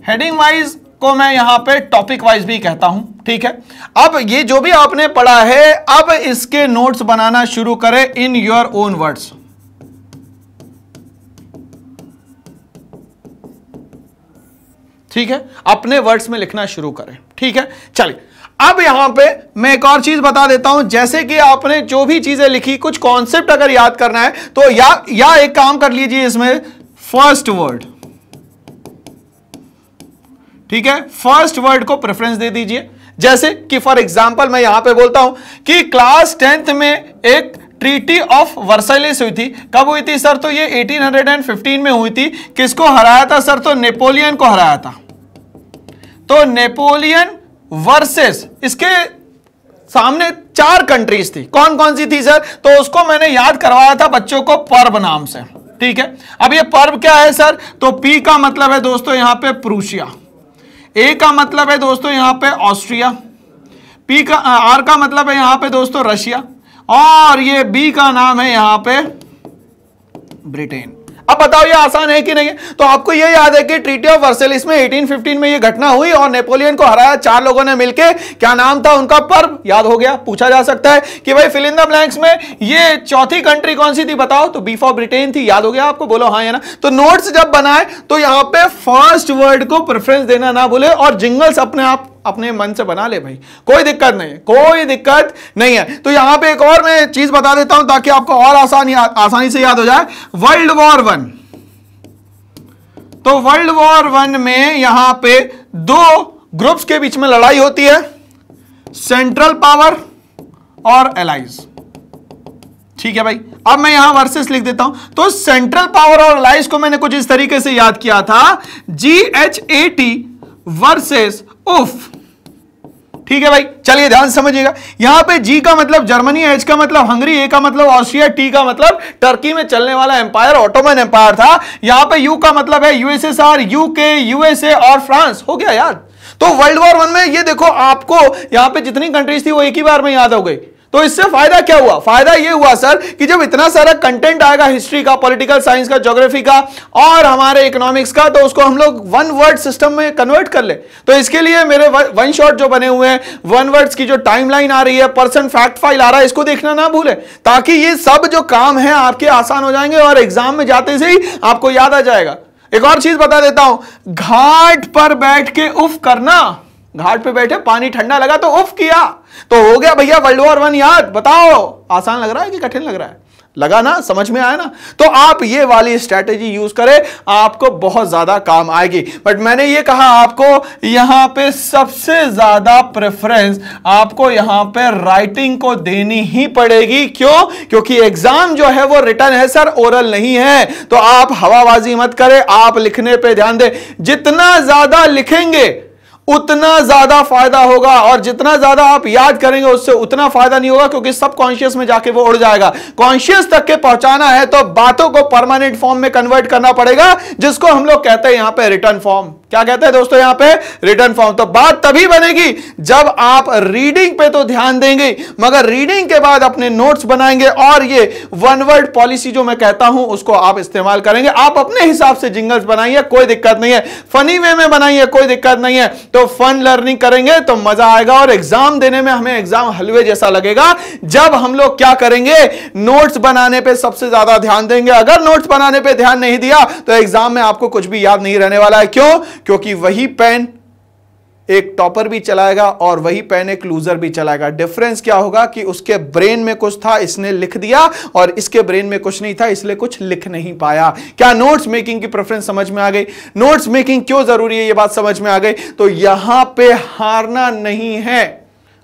हेडिंग वाइज को मैं यहां पे टॉपिक वाइज भी कहता हूं, ठीक है। अब ये जो भी आपने पढ़ा है, अब इसके नोट्स बनाना शुरू करें इन योर ओन वर्ड्स। ठीक है, अपने वर्ड्स में लिखना शुरू करें, ठीक है। चलिए, अब यहां पे मैं एक और चीज बता देता हूं। जैसे कि आपने जो भी चीजें लिखी, कुछ कॉन्सेप्ट अगर याद करना है तो या एक काम कर लीजिए, इसमें फर्स्ट वर्ड, ठीक है, फर्स्ट वर्ड को प्रेफरेंस दे दीजिए। जैसे कि फॉर एग्जांपल मैं यहां पे बोलता हूं कि क्लास 10th में एक ट्रीटी ऑफ वर्साइलेस हुई थी। कब हुई थी सर? तो ये 1815 में हुई थी। किसको हराया था सर? तो नेपोलियन को हराया था। तो नेपोलियन वर्सेस, इसके सामने 4 कंट्रीज थी। कौन कौन सी थी सर? तो उसको मैंने याद करवाया था बच्चों को पर्व नाम से, ठीक है। अब ये पर्व क्या है सर? तो पी का मतलब है दोस्तों यहां पे प्रूशिया, ए का मतलब है दोस्तों यहां पे ऑस्ट्रिया, पी का आर का मतलब है यहां पे दोस्तों रशिया, और ये बी का नाम है यहां पे ब्रिटेन। अब बताओ ये आसान है कि नहीं है? तो आपको ये याद है कि ट्रीटी ऑफ वर्सेलिस में 1815 में ये घटना हुई और नेपोलियन को हराया 4 लोगों ने मिलकर। क्या नाम था उनका? पर्व। याद हो गया? पूछा जा सकता है कि भाई फिल इन द ब्लैंक्स में ये चौथी कंट्री कौन सी थी बताओ? तो बी फॉर ब्रिटेन थी। याद हो गया आपको? बोलो हाँ या ना। तो नोट्स जब बनाए तो यहां पे फर्स्ट वर्ड को प्रेफरेंस देना ना भूले और जिंगल्स अपने आप अपने मन से बना ले भाई, कोई दिक्कत नहीं है, कोई दिक्कत नहीं है। तो यहां पे एक और मैं चीज बता देता हूं ताकि आपको और आसानी से याद हो जाए। वर्ल्ड वॉर 1, तो वर्ल्ड वॉर 1 में यहां पे 2 ग्रुप्स के बीच में लड़ाई होती है, सेंट्रल पावर और एलाइज। ठीक है भाई, अब मैं यहां वर्सेस लिख देता हूं। तो सेंट्रल पावर और एलाइज को मैंने कुछ इस तरीके से याद किया था, GHAT वर्सेस उफ। ठीक है भाई, चलिए ध्यान समझिएगा। यहां पे जी का मतलब जर्मनी, एच का मतलब हंगरी, ए का मतलब ऑस्ट्रिया, टी का मतलब टर्की में चलने वाला एम्पायर ऑटोमन एम्पायर था। यहां पे यू का मतलब है यूएसएसआर, यूके, यूएसए और फ्रांस। हो गया याद? तो वर्ल्ड वॉर 1 में ये देखो, आपको यहां पे जितनी कंट्रीज थी वो एक ही बार में याद हो गई। तो इससे फायदा क्या हुआ? फायदा ये हुआ सर कि जब इतना सारा कंटेंट आएगा हिस्ट्री का, पॉलिटिकल साइंस का, ज्योग्राफी का और हमारे इकोनॉमिक्स का, तो उसको हम लोग वन वर्ड सिस्टम में कन्वर्ट कर ले। तो इसके लिए मेरे वन शॉट जो बने हुए हैं, वन वर्ड्स की जो टाइमलाइन आ रही है, पर्सन फैक्ट फाइल आ रहा है, इसको देखना ना भूले ताकि ये सब जो काम है आपके आसान हो जाएंगे और एग्जाम में जाते से ही आपको याद आ जाएगा। एक और चीज बता देता हूं, घाट पर बैठ के उफ करना। घाट पे बैठे, पानी ठंडा लगा तो उफ किया, तो हो गया भैया वर्ल्ड वॉर 1 याद। बताओ आसान लग रहा है कि कठिन लग रहा है? लगा ना? समझ में आया ना? तो आप ये वाली स्ट्रैटेजी यूज करें, आपको बहुत ज्यादा काम आएगी। बट मैंने ये कहा आपको यहां पे सबसे ज्यादा प्रेफरेंस आपको यहां पे राइटिंग को देनी ही पड़ेगी। क्यों? क्योंकि एग्जाम जो है वो रिटन है सर, ओरल नहीं है। तो आप हवाबाजी मत करें, आप लिखने पे ध्यान दें। जितना ज्यादा लिखेंगे उतना ज्यादा फायदा होगा और जितना ज्यादा आप याद करेंगे उससे उतना फायदा नहीं होगा, क्योंकि सब कॉन्शियस में जाके वो उड़ जाएगा। कॉन्शियस तक के पहुंचाना है तो बातों को परमानेंट फॉर्म में कन्वर्ट करना पड़ेगा, जिसको हम लोग कहते हैं यहां पे रिटर्न फॉर्म। क्या कहते हैं दोस्तों यहां पे? Return form. तो बात तभी बनेगी जब आप रीडिंग पे तो ध्यान देंगे, मगर रीडिंग के बाद अपने नोट्स बनाएंगे और ये वन वर्ड पॉलिसी जो मैं कहता हूं उसको आप इस्तेमाल करेंगे। आप अपने हिसाब से जिंगल्स बनाइए, कोई दिक्कत नहीं है। फनी वे में बनाइए, कोई दिक्कत नहीं है। तो फन लर्निंग करेंगे तो मजा आएगा और एग्जाम देने में हमें एग्जाम हलवे जैसा लगेगा जब हम लोग क्या करेंगे, नोट्स बनाने पे सबसे ज्यादा ध्यान देंगे। अगर नोट्स बनाने पे ध्यान नहीं दिया तो एग्जाम में आपको कुछ भी याद नहीं रहने वाला है। क्यों? क्योंकि वही पेन एक टॉपर भी चलाएगा और वही पेन एक लूजर भी चलाएगा। डिफरेंस क्या होगा कि उसके ब्रेन में कुछ था, इसने लिख दिया, और इसके ब्रेन में कुछ नहीं था, इसलिए कुछ लिख नहीं पाया। क्या नोट्स मेकिंग की प्रेफरेंस समझ में आ गई? नोट्स मेकिंग क्यों जरूरी है ये बात समझ में आ गई। तो यहां पे हारना नहीं है,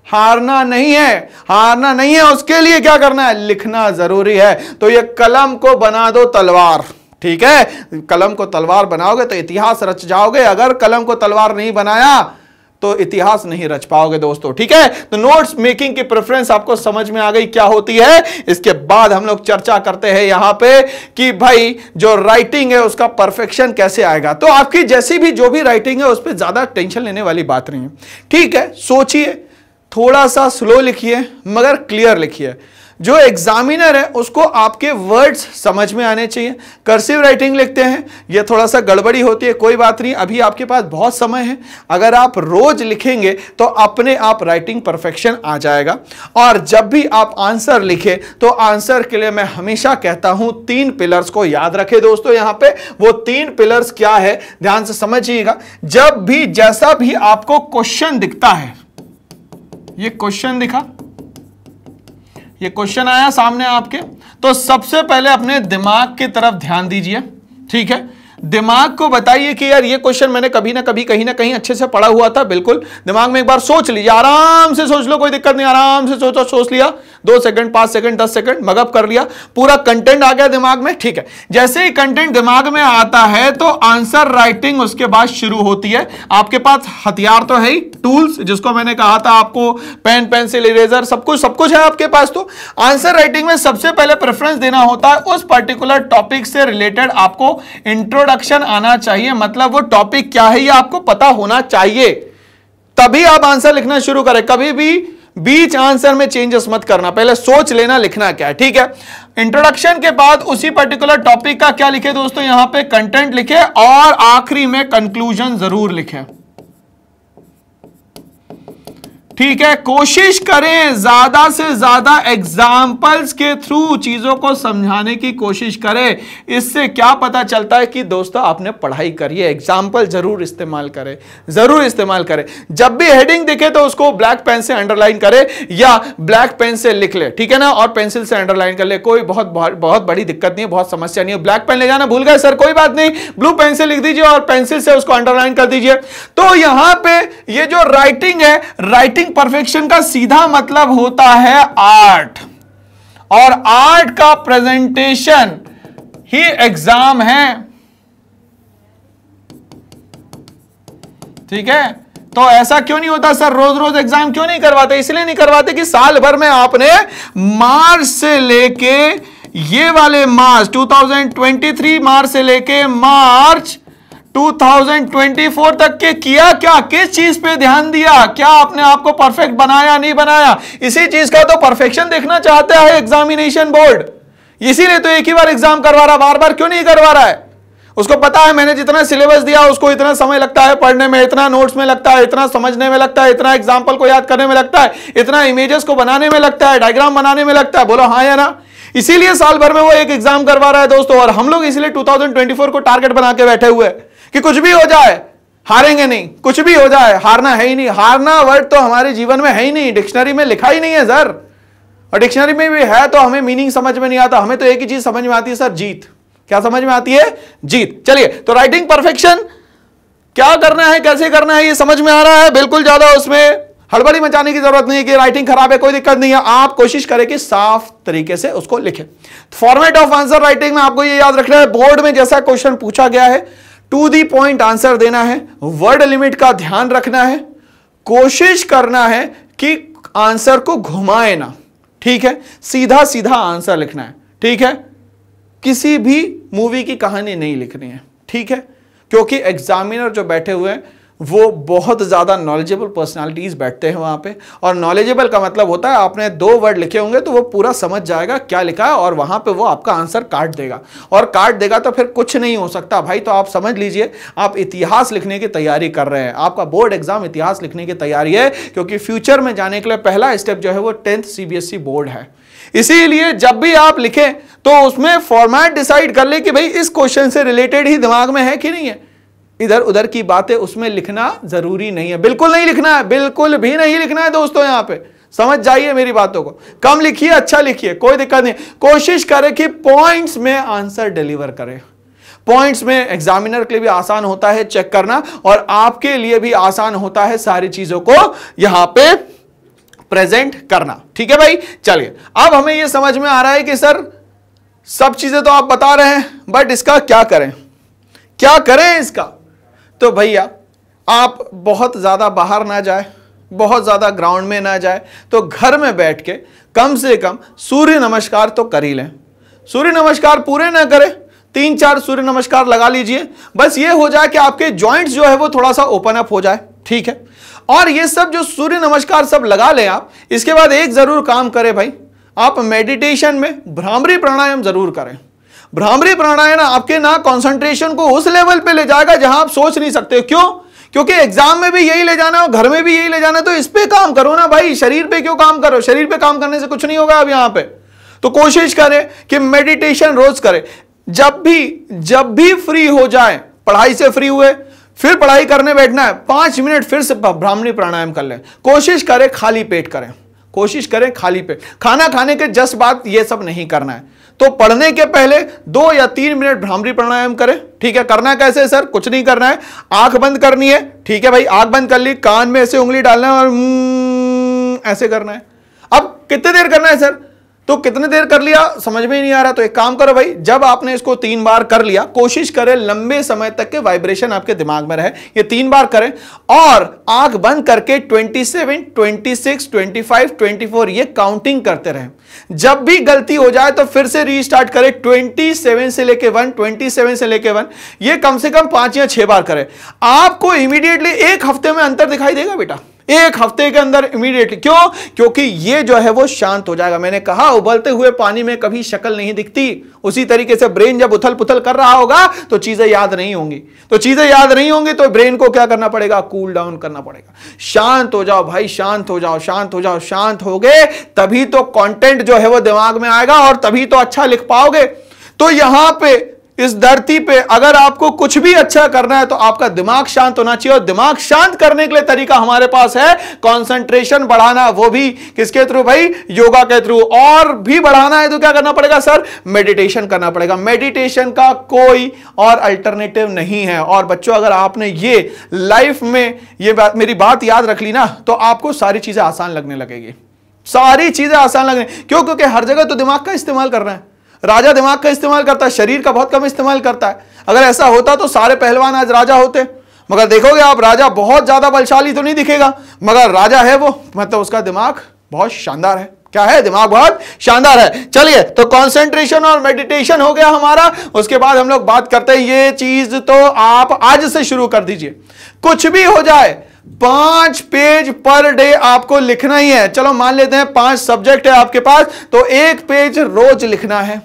हारना नहीं है, हारना नहीं है। उसके लिए क्या करना है? लिखना जरूरी है। तो ये कलम को बना दो तलवार। ठीक है, कलम को तलवार बनाओगे तो इतिहास रच जाओगे। अगर कलम को तलवार नहीं बनाया तो इतिहास नहीं रच पाओगे दोस्तों। ठीक है, तो नोट्स मेकिंग की प्रेफरेंस आपको समझ में आ गई क्या होती है। इसके बाद हम लोग चर्चा करते हैं यहां पे कि भाई जो राइटिंग है उसका परफेक्शन कैसे आएगा। तो आपकी जैसी भी जो भी राइटिंग है उस पर ज्यादा टेंशन लेने वाली बात नहीं है। ठीक है, सोचिए, थोड़ा सा स्लो लिखिए मगर क्लियर लिखिए। जो एग्जामिनर है उसको आपके वर्ड्स समझ में आने चाहिए। कर्सिव राइटिंग लिखते हैं, ये थोड़ा सा गड़बड़ी होती है, कोई बात नहीं, अभी आपके पास बहुत समय है। अगर आप रोज लिखेंगे तो अपने आप राइटिंग परफेक्शन आ जाएगा। और जब भी आप आंसर लिखें तो आंसर के लिए मैं हमेशा कहता हूं 3 पिलर्स को याद रखें दोस्तों। यहां पे वो 3 पिलर्स क्या है ध्यान से समझिएगा। जब भी जैसा भी आपको क्वेश्चन दिखता है, ये क्वेश्चन दिखा, ये क्वेश्चन आया सामने आपके, तो सबसे पहले अपने दिमाग की तरफ ध्यान दीजिए। ठीक है, दिमाग को बताइए कि यार ये क्वेश्चन मैंने कभी ना कभी कहीं ना कहीं अच्छे से पढ़ा हुआ था। बिल्कुल दिमाग में एक बार सोच लीजिए, आराम से सोच लो, कोई दिक्कत नहीं, आराम से सोचो। सोच लिया 2 सेकंड, 5 सेकंड, 10 सेकंड, मगअप कर लिया, पूरा कंटेंट आ गया दिमाग में। ठीक है, जैसे ही कंटेंट दिमाग में आता है तो आंसर राइटिंग उसके बाद शुरू होती है। आपके पास हथियार तो है ही, टूल्स, जिसको मैंने कहा था आपको, पेन, पेंसिल, इरेजर, सब कुछ है आपके पास। तो आंसर राइटिंग में सबसे पहले प्रेफरेंस देना होता है उस पर्टिकुलर टॉपिक से रिलेटेड आपको इंट्रोडक्शन आना चाहिए। मतलब वो टॉपिक क्या है ये आपको पता होना चाहिए, तभी आप आंसर लिखना शुरू करें। कभी भी बीच आंसर में चेंजेस मत करना, पहले सोच लेना लिखना क्या है, ठीक है। इंट्रोडक्शन के बाद उसी पर्टिकुलर टॉपिक का क्या लिखे दोस्तों, यहां पे कंटेंट लिखे और आखिरी में कंक्लूजन जरूर लिखे, ठीक है। कोशिश करें ज्यादा से ज्यादा एग्जाम्पल्स के थ्रू चीजों को समझाने की कोशिश करें। इससे क्या पता चलता है कि दोस्तों आपने पढ़ाई करी है। एग्जाम्पल जरूर इस्तेमाल करें, जरूर इस्तेमाल करें। जब भी हेडिंग दिखे तो उसको ब्लैक पेन से अंडरलाइन करे या ब्लैक पेन से लिख ले, ठीक है ना, और पेंसिल से अंडरलाइन कर ले, कोई बहुत बड़ी दिक्कत नहीं है, बहुत समस्या नहीं है। ब्लैक पेन ले जाना भूल गए सर, कोई बात नहीं, ब्लू पेन से लिख दीजिए और पेंसिल से उसको अंडरलाइन कर दीजिए। तो यहां पे ये जो राइटिंग है, राइटिंग परफेक्शन का सीधा मतलब होता है आर्ट, और आर्ट का प्रेजेंटेशन ही एग्जाम है, ठीक है। तो ऐसा क्यों नहीं होता सर, रोज रोज एग्जाम क्यों नहीं करवाते? इसलिए नहीं करवाते कि साल भर में आपने मार्च से लेके ये वाले मार्च 2023 मार्च से लेके मार्च 2024 तक के किया क्या, किस चीज पे ध्यान दिया, क्या आपने आपको परफेक्ट बनाया नहीं बनाया, इसी चीज का तो परफेक्शन देखना चाहता है एग्जामिनेशन बोर्ड। इसीलिए तो एक ही बार एग्जाम करवा रहा, बार बार क्यों नहीं करवा रहा है? उसको पता है मैंने जितना सिलेबस दिया उसको इतना समय लगता है पढ़ने में, इतना नोट्स में लगता है, इतना समझने में लगता है, इतना एग्जाम्पल को याद करने में लगता है, इतना इमेजेस को बनाने में लगता है, डायग्राम बनाने में लगता है। बोलो हाँ या ना? इसीलिए साल भर में वो एक एग्जाम करवा रहा है दोस्तों। और हम लोग इसलिए 2024 को टारगेट बना के बैठे हुए कि कुछ भी हो जाए हारेंगे नहीं, कुछ भी हो जाए हारना है ही नहीं। हारना वर्ड तो हमारे जीवन में है ही नहीं, डिक्शनरी में लिखा ही नहीं है सर, और डिक्शनरी में भी है तो हमें मीनिंग समझ में नहीं आता। हमें तो एक ही चीज समझ में आती है सर, जीत। क्या समझ में आती है? जीत। चलिए, तो राइटिंग परफेक्शन क्या करना है, कैसे करना है, ये समझ में आ रहा है। बिल्कुल ज्यादा उसमें हड़बड़ी मचाने की जरूरत नहीं है कि राइटिंग खराब है, कोई दिक्कत नहीं है। आप कोशिश करें कि साफ तरीके से उसको लिखें। फॉर्मेट ऑफ आंसर राइटिंग में आपको ये याद रखना है, बोर्ड में जैसा क्वेश्चन पूछा गया है टू दी पॉइंट आंसर देना है, वर्ड लिमिट का ध्यान रखना है, कोशिश करना है कि आंसर को घुमाए ना, ठीक है, सीधा सीधा आंसर लिखना है, ठीक है। किसी भी मूवी की कहानी नहीं लिखनी है, ठीक है, क्योंकि एग्जामिनर जो बैठे हुए हैं वो बहुत ज्यादा नॉलेजेबल पर्सनालिटीज बैठते हैं वहां पे। और नॉलेजेबल का मतलब होता है आपने 2 वर्ड लिखे होंगे तो वो पूरा समझ जाएगा क्या लिखा है, और वहां पे वो आपका आंसर काट देगा, और काट देगा तो फिर कुछ नहीं हो सकता भाई। तो आप समझ लीजिए आप इतिहास लिखने की तैयारी कर रहे हैं, आपका बोर्ड एग्जाम इतिहास लिखने की तैयारी है, क्योंकि फ्यूचर में जाने के लिए पहला स्टेप जो है वो 10th CBSE बोर्ड है। इसीलिए जब भी आप लिखें तो उसमें फॉर्मेट डिसाइड कर ले कि भाई इस क्वेश्चन से रिलेटेड ही दिमाग में है कि नहीं है। इधर उधर की बातें उसमें लिखना जरूरी नहीं है, बिल्कुल नहीं लिखना है, बिल्कुल भी नहीं लिखना है दोस्तों। यहां पे समझ जाइए मेरी बातों को, कम लिखिए, अच्छा लिखिए, कोई दिक्कत नहीं। कोशिश करें कि पॉइंट्स में आंसर डिलीवर करें। पॉइंट्स में एग्जामिनर के लिए भी आसान होता है चेक करना, और आपके लिए भी आसान होता है सारी चीजों को यहां पे प्रेजेंट करना, ठीक है भाई। चलिए, अब हमें यह समझ में आ रहा है कि सर सब चीजें तो आप बता रहे हैं, बट इसका क्या करें, क्या करें इसका? तो भैया आप बहुत ज्यादा बाहर ना जाए, बहुत ज्यादा ग्राउंड में ना जाए, तो घर में बैठ के कम से कम सूर्य नमस्कार तो कर ही लें। सूर्य नमस्कार पूरे ना करें, 3-4 सूर्य नमस्कार लगा लीजिए, बस ये हो जाए कि आपके जॉइंट्स जो है वो थोड़ा सा ओपन अप हो जाए, ठीक है। और ये सब जो सूर्य नमस्कार सब लगा लें आप, इसके बाद एक जरूर काम करें भाई, आप मेडिटेशन में भ्रामरी प्राणायाम जरूर करें। भ्रामरी प्राणायाम आपके ना कंसंट्रेशन को उस लेवल पे ले जाएगा जहां आप सोच नहीं सकते। क्यों? क्योंकि एग्जाम में भी यही ले जाना है और घर में भी यही ले जाना है, तो इस पे काम करो ना भाई, शरीर पे क्यों काम करो? शरीर पे काम करने से कुछ नहीं होगा अब यहां पे। तो कोशिश करें कि मेडिटेशन रोज करें। जब भी फ्री हो जाए, पढ़ाई से फ्री हुए, फिर पढ़ाई करने बैठना है, 5 मिनट फिर से भ्रामरी प्राणायाम कर लें। कोशिश करें खाली पेट करें, कोशिश करें खाली पेट। खाना खाने के जस्ट बाद ये सब नहीं करना है। तो पढ़ने के पहले 2 या 3 मिनट भ्रामरी प्राणायाम करें, ठीक है। करना कैसे सर? कुछ नहीं करना है, आंख बंद करनी है, ठीक है भाई। आंख बंद कर ली, कान में ऐसे उंगली डालना है और ऐसे करना है। अब कितने देर करना है सर? तो कितने देर कर लिया समझ में ही नहीं आ रहा, तो एक काम करो भाई, जब आपने इसको 3 बार कर लिया, कोशिश करें लंबे समय तक के वाइब्रेशन आपके दिमाग में रहे। ये 3 बार करें और आंख बंद करके 27, 26, 25, 24 ये काउंटिंग करते रहें। जब भी गलती हो जाए तो फिर से रीस्टार्ट करें, 27 से लेके 1, 27 से लेके 1, ये कम से कम 5 या 6 बार करें। आपको इमीडिएटली 1 हफ्ते में अंतर दिखाई देगा बेटा, एक हफ्ते के अंदर इमीडिएटली। क्यों? क्योंकि ये जो है वो शांत हो जाएगा। मैंने कहा उबलते हुए पानी में कभी शक्ल नहीं दिखती, उसी तरीके से ब्रेन जब उथल पुथल कर रहा होगा तो चीजें याद नहीं होंगी, तो चीजें याद नहीं होंगी तो ब्रेन को क्या करना पड़ेगा? कूल डाउन करना पड़ेगा। शांत हो जाओ भाई, शांत हो जाओ, शांत हो जाओ। शांत हो गए तभी तो कंटेंट जो है वो दिमाग में आएगा और तभी तो अच्छा लिख पाओगे। तो यहां पे इस धरती पे अगर आपको कुछ भी अच्छा करना है तो आपका दिमाग शांत होना चाहिए, और दिमाग शांत करने के लिए तरीका हमारे पास है कंसंट्रेशन बढ़ाना, वो भी किसके थ्रू भाई? योगा के थ्रू। और भी बढ़ाना है तो क्या करना पड़ेगा सर? मेडिटेशन करना पड़ेगा। मेडिटेशन का कोई और अल्टरनेटिव नहीं है। और बच्चों अगर आपने ये लाइफ में मेरी बात याद रख ली ना तो आपको सारी चीजें आसान लगने लगेगी, सारी चीजें आसान लगने। क्यों? क्योंकि हर जगह तो दिमाग का इस्तेमाल कर रहे हैं। राजा दिमाग का इस्तेमाल करता है, शरीर का बहुत कम इस्तेमाल करता है। अगर ऐसा होता तो सारे पहलवान आज राजा होते। मगर देखोगे आप, राजा बहुत ज्यादा बलशाली तो नहीं दिखेगा, मगर राजा है वो, मतलब उसका दिमाग बहुत शानदार है। क्या है? दिमाग बहुत शानदार है। चलिए, तो कंसंट्रेशन और मेडिटेशन हो गया हमारा। उसके बाद हम लोग बात करते हैं, ये चीज तो आप आज से शुरू कर दीजिए। कुछ भी हो जाए, 5 पेज पर डे आपको लिखना ही है। चलो मान लेते हैं 5 सब्जेक्ट है आपके पास, तो 1 पेज रोज लिखना है।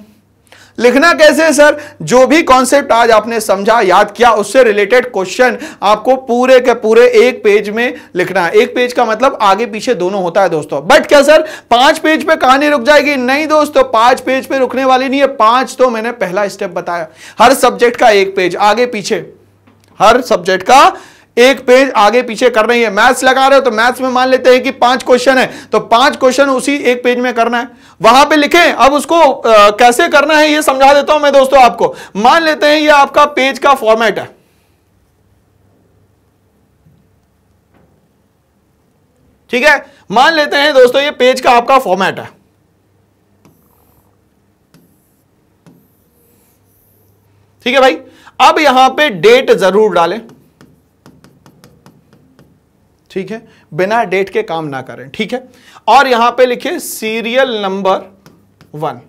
लिखना कैसे है सर? जो भी कॉन्सेप्ट आज आपने समझा, याद किया, उससे रिलेटेड क्वेश्चन आपको पूरे के पूरे 1 पेज में लिखना है। 1 पेज का मतलब आगे पीछे दोनों होता है दोस्तों। बट क्या सर 5 पेज पे कहानी रुक जाएगी? नहीं दोस्तों, 5 पेज पे रुकने वाली नहीं है। 5 तो मैंने पहला स्टेप बताया, हर सब्जेक्ट का 1 पेज आगे पीछे, हर सब्जेक्ट का 1 पेज आगे पीछे कर रही है। मैथ्स लगा रहे हो तो मैथ्स में मान लेते हैं कि 5 क्वेश्चन है, तो 5 क्वेश्चन उसी 1 पेज में करना है, वहां पे लिखें। अब उसको कैसे करना है ये समझा देता हूं मैं दोस्तों आपको। मान लेते हैं ये आपका पेज का फॉर्मेट है, ठीक है। मान लेते हैं दोस्तों ये पेज का आपका फॉर्मेट है, ठीक है भाई। अब यहां पे डेट जरूर डालें, ठीक है, बिना डेट के काम ना करें, ठीक है। और यहां पे लिखिए सीरियल नंबर 1।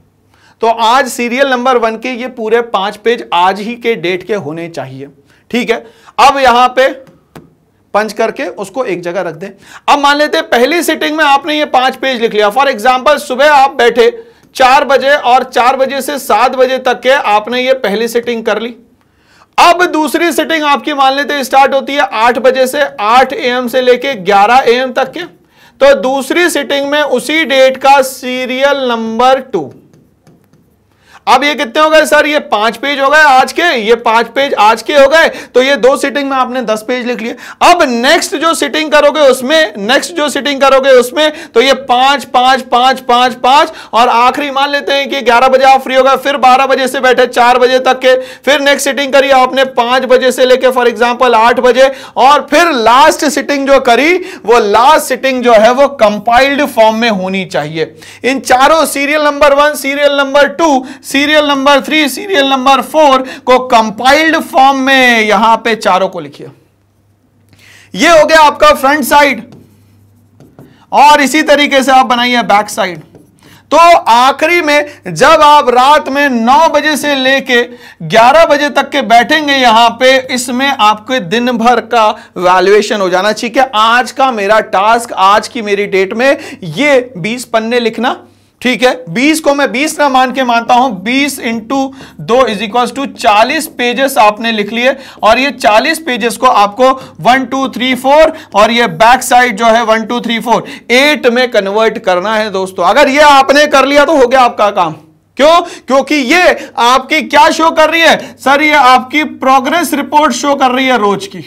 तो आज सीरियल नंबर 1 के ये पूरे 5 पेज आज ही के डेट के होने चाहिए, ठीक है। अब यहां पे पंच करके उसको एक जगह रख दें। अब मान लेते हैं पहली सिटिंग में आपने ये 5 पेज लिख लिया। फॉर एग्जांपल सुबह आप बैठे 4 बजे और 4 बजे से 7 बजे तक के आपने ये पहली सिटिंग कर ली। अब दूसरी सिटिंग आपकी मान लेते स्टार्ट होती है 8 बजे से, 8 AM से लेके 11 AM तक के। तो दूसरी सिटिंग में उसी डेट का सीरियल नंबर 2। अब ये कितने हो गए सर? ये 5 पेज हो गए आज के, ये 5 पेज आज के हो गए। तो ये 2 सिटिंग में आपने 10 पेज लिख लिए। अब नेक्स्ट जो सिटिंग करोगे उसमें तो ये 5 5 5 5 5 और आखिरी मान लेते हैं कि 11 बजे आप फ्री हो गए, फिर 12 बजे से बैठे 4 बजे तक के, फिर नेक्स्ट सिटिंग करी आपने 5 बजे से लेके फॉर एग्जाम्पल 8 बजे, और फिर लास्ट सिटिंग जो करी वो लास्ट सिटिंग जो है वो कंपाइल्ड फॉर्म में होनी चाहिए। इन चारों serial number 1, serial number 2, serial number 3, serial number 4 को कंपाइल्ड फॉर्म में यहां पे चारों को लिखिए। ये हो गया आपका फ्रंट साइड, और इसी तरीके से आप बनाइए बैक साइड। तो आखिरी में जब आप रात में 9 बजे से लेके 11 बजे तक के बैठेंगे यहां पे, इसमें आपके दिन भर का वैल्यूएशन हो जाना चाहिए कि आज का मेरा टास्क, आज की मेरी डेट में ये 20 पन्ने लिखना, ठीक है। 20 को मैं 20 ना मान के मानता हूं, 20 into 2 is equal to 40 pages आपने लिख लिए। और ये 40 पेजेस को आपको 1 2 3 4 और ये बैक साइड जो है 1 2 3 4 8 में कन्वर्ट करना है दोस्तों। अगर ये आपने कर लिया तो हो गया आपका काम। क्यों? क्योंकि ये आपकी क्या शो कर रही है सर? ये आपकी प्रोग्रेस रिपोर्ट शो कर रही है रोज की।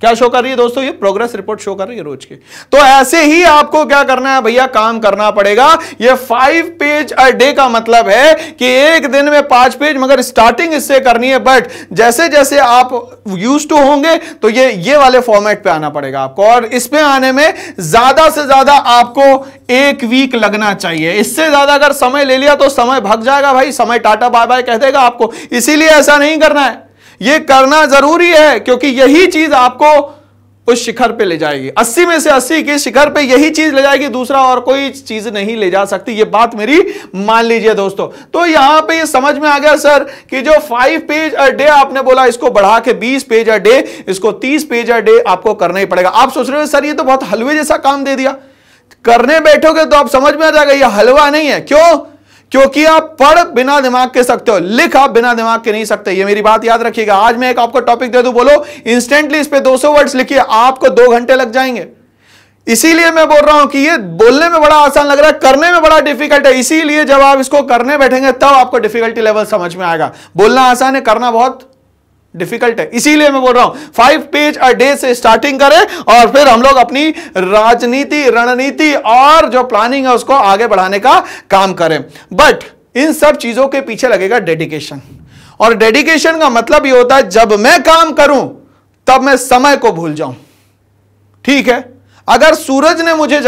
क्या शो कर रही है दोस्तों? ये प्रोग्रेस रिपोर्ट शो कर रही है रोज की। तो ऐसे ही आपको क्या करना है भैया? काम करना पड़ेगा। ये 5 पेज अ डे का मतलब है कि एक दिन में 5 पेज, मगर स्टार्टिंग इससे करनी है। बट जैसे जैसे आप यूज्ड टू होंगे तो ये वाले फॉर्मेट पे आना पड़ेगा आपको, और इसमें आने में ज्यादा से ज्यादा आपको 1 वीक लगना चाहिए। इससे ज्यादा अगर समय ले लिया तो समय भाग जाएगा भाई, समय टाटा बाय बाय कह देगा आपको। इसीलिए ऐसा नहीं करना है, ये करना जरूरी है, क्योंकि यही चीज आपको उस शिखर पे ले जाएगी। 80 में से 80 के शिखर पे यही चीज ले जाएगी, दूसरा और कोई चीज नहीं ले जा सकती। ये बात मेरी मान लीजिए दोस्तों। तो यहां पे ये समझ में आ गया सर कि जो 5 पेज अ डे आपने बोला, इसको बढ़ा के 20 पेज अ डे, इसको 30 पेज अ डे आपको करना ही पड़ेगा। आप सोच रहे हो सर ये तो बहुत हलवे जैसा काम दे दिया, करने बैठोगे तो आप समझ में आ जाएगा ये हलवा नहीं है। क्यों? क्योंकि आप पढ़ बिना दिमाग के सकते हो, लिख आप बिना दिमाग के नहीं सकते। ये मेरी बात याद रखिएगा। आज मैं एक आपको टॉपिक दे दूं, बोलो इंस्टेंटली इस पे 200 वर्ड्स लिखिए, आपको 2 घंटे लग जाएंगे। इसीलिए मैं बोल रहा हूं कि ये बोलने में बड़ा आसान लग रहा है, करने में बड़ा डिफिकल्ट है। इसीलिए जब आप इसको करने बैठेंगे तब आपको डिफिकल्टी लेवल समझ में आएगा। बोलना आसान है, करना बहुत डिफिकल्ट है। इसीलिए मैं बोल रहा हूं 5 पेज अ डे से स्टार्टिंग करें और फिर हम लोग अपनी राजनीति, रणनीति और जो प्लानिंग है उसको आगे बढ़ाने का काम करें। बट इन सब चीजों के पीछे लगेगा डेडिकेशन, और डेडिकेशन का मतलब ये होता है जब मैं काम करूं तब मैं समय को भूल जाऊं। ठीक है, अगर सूरज ने मुझे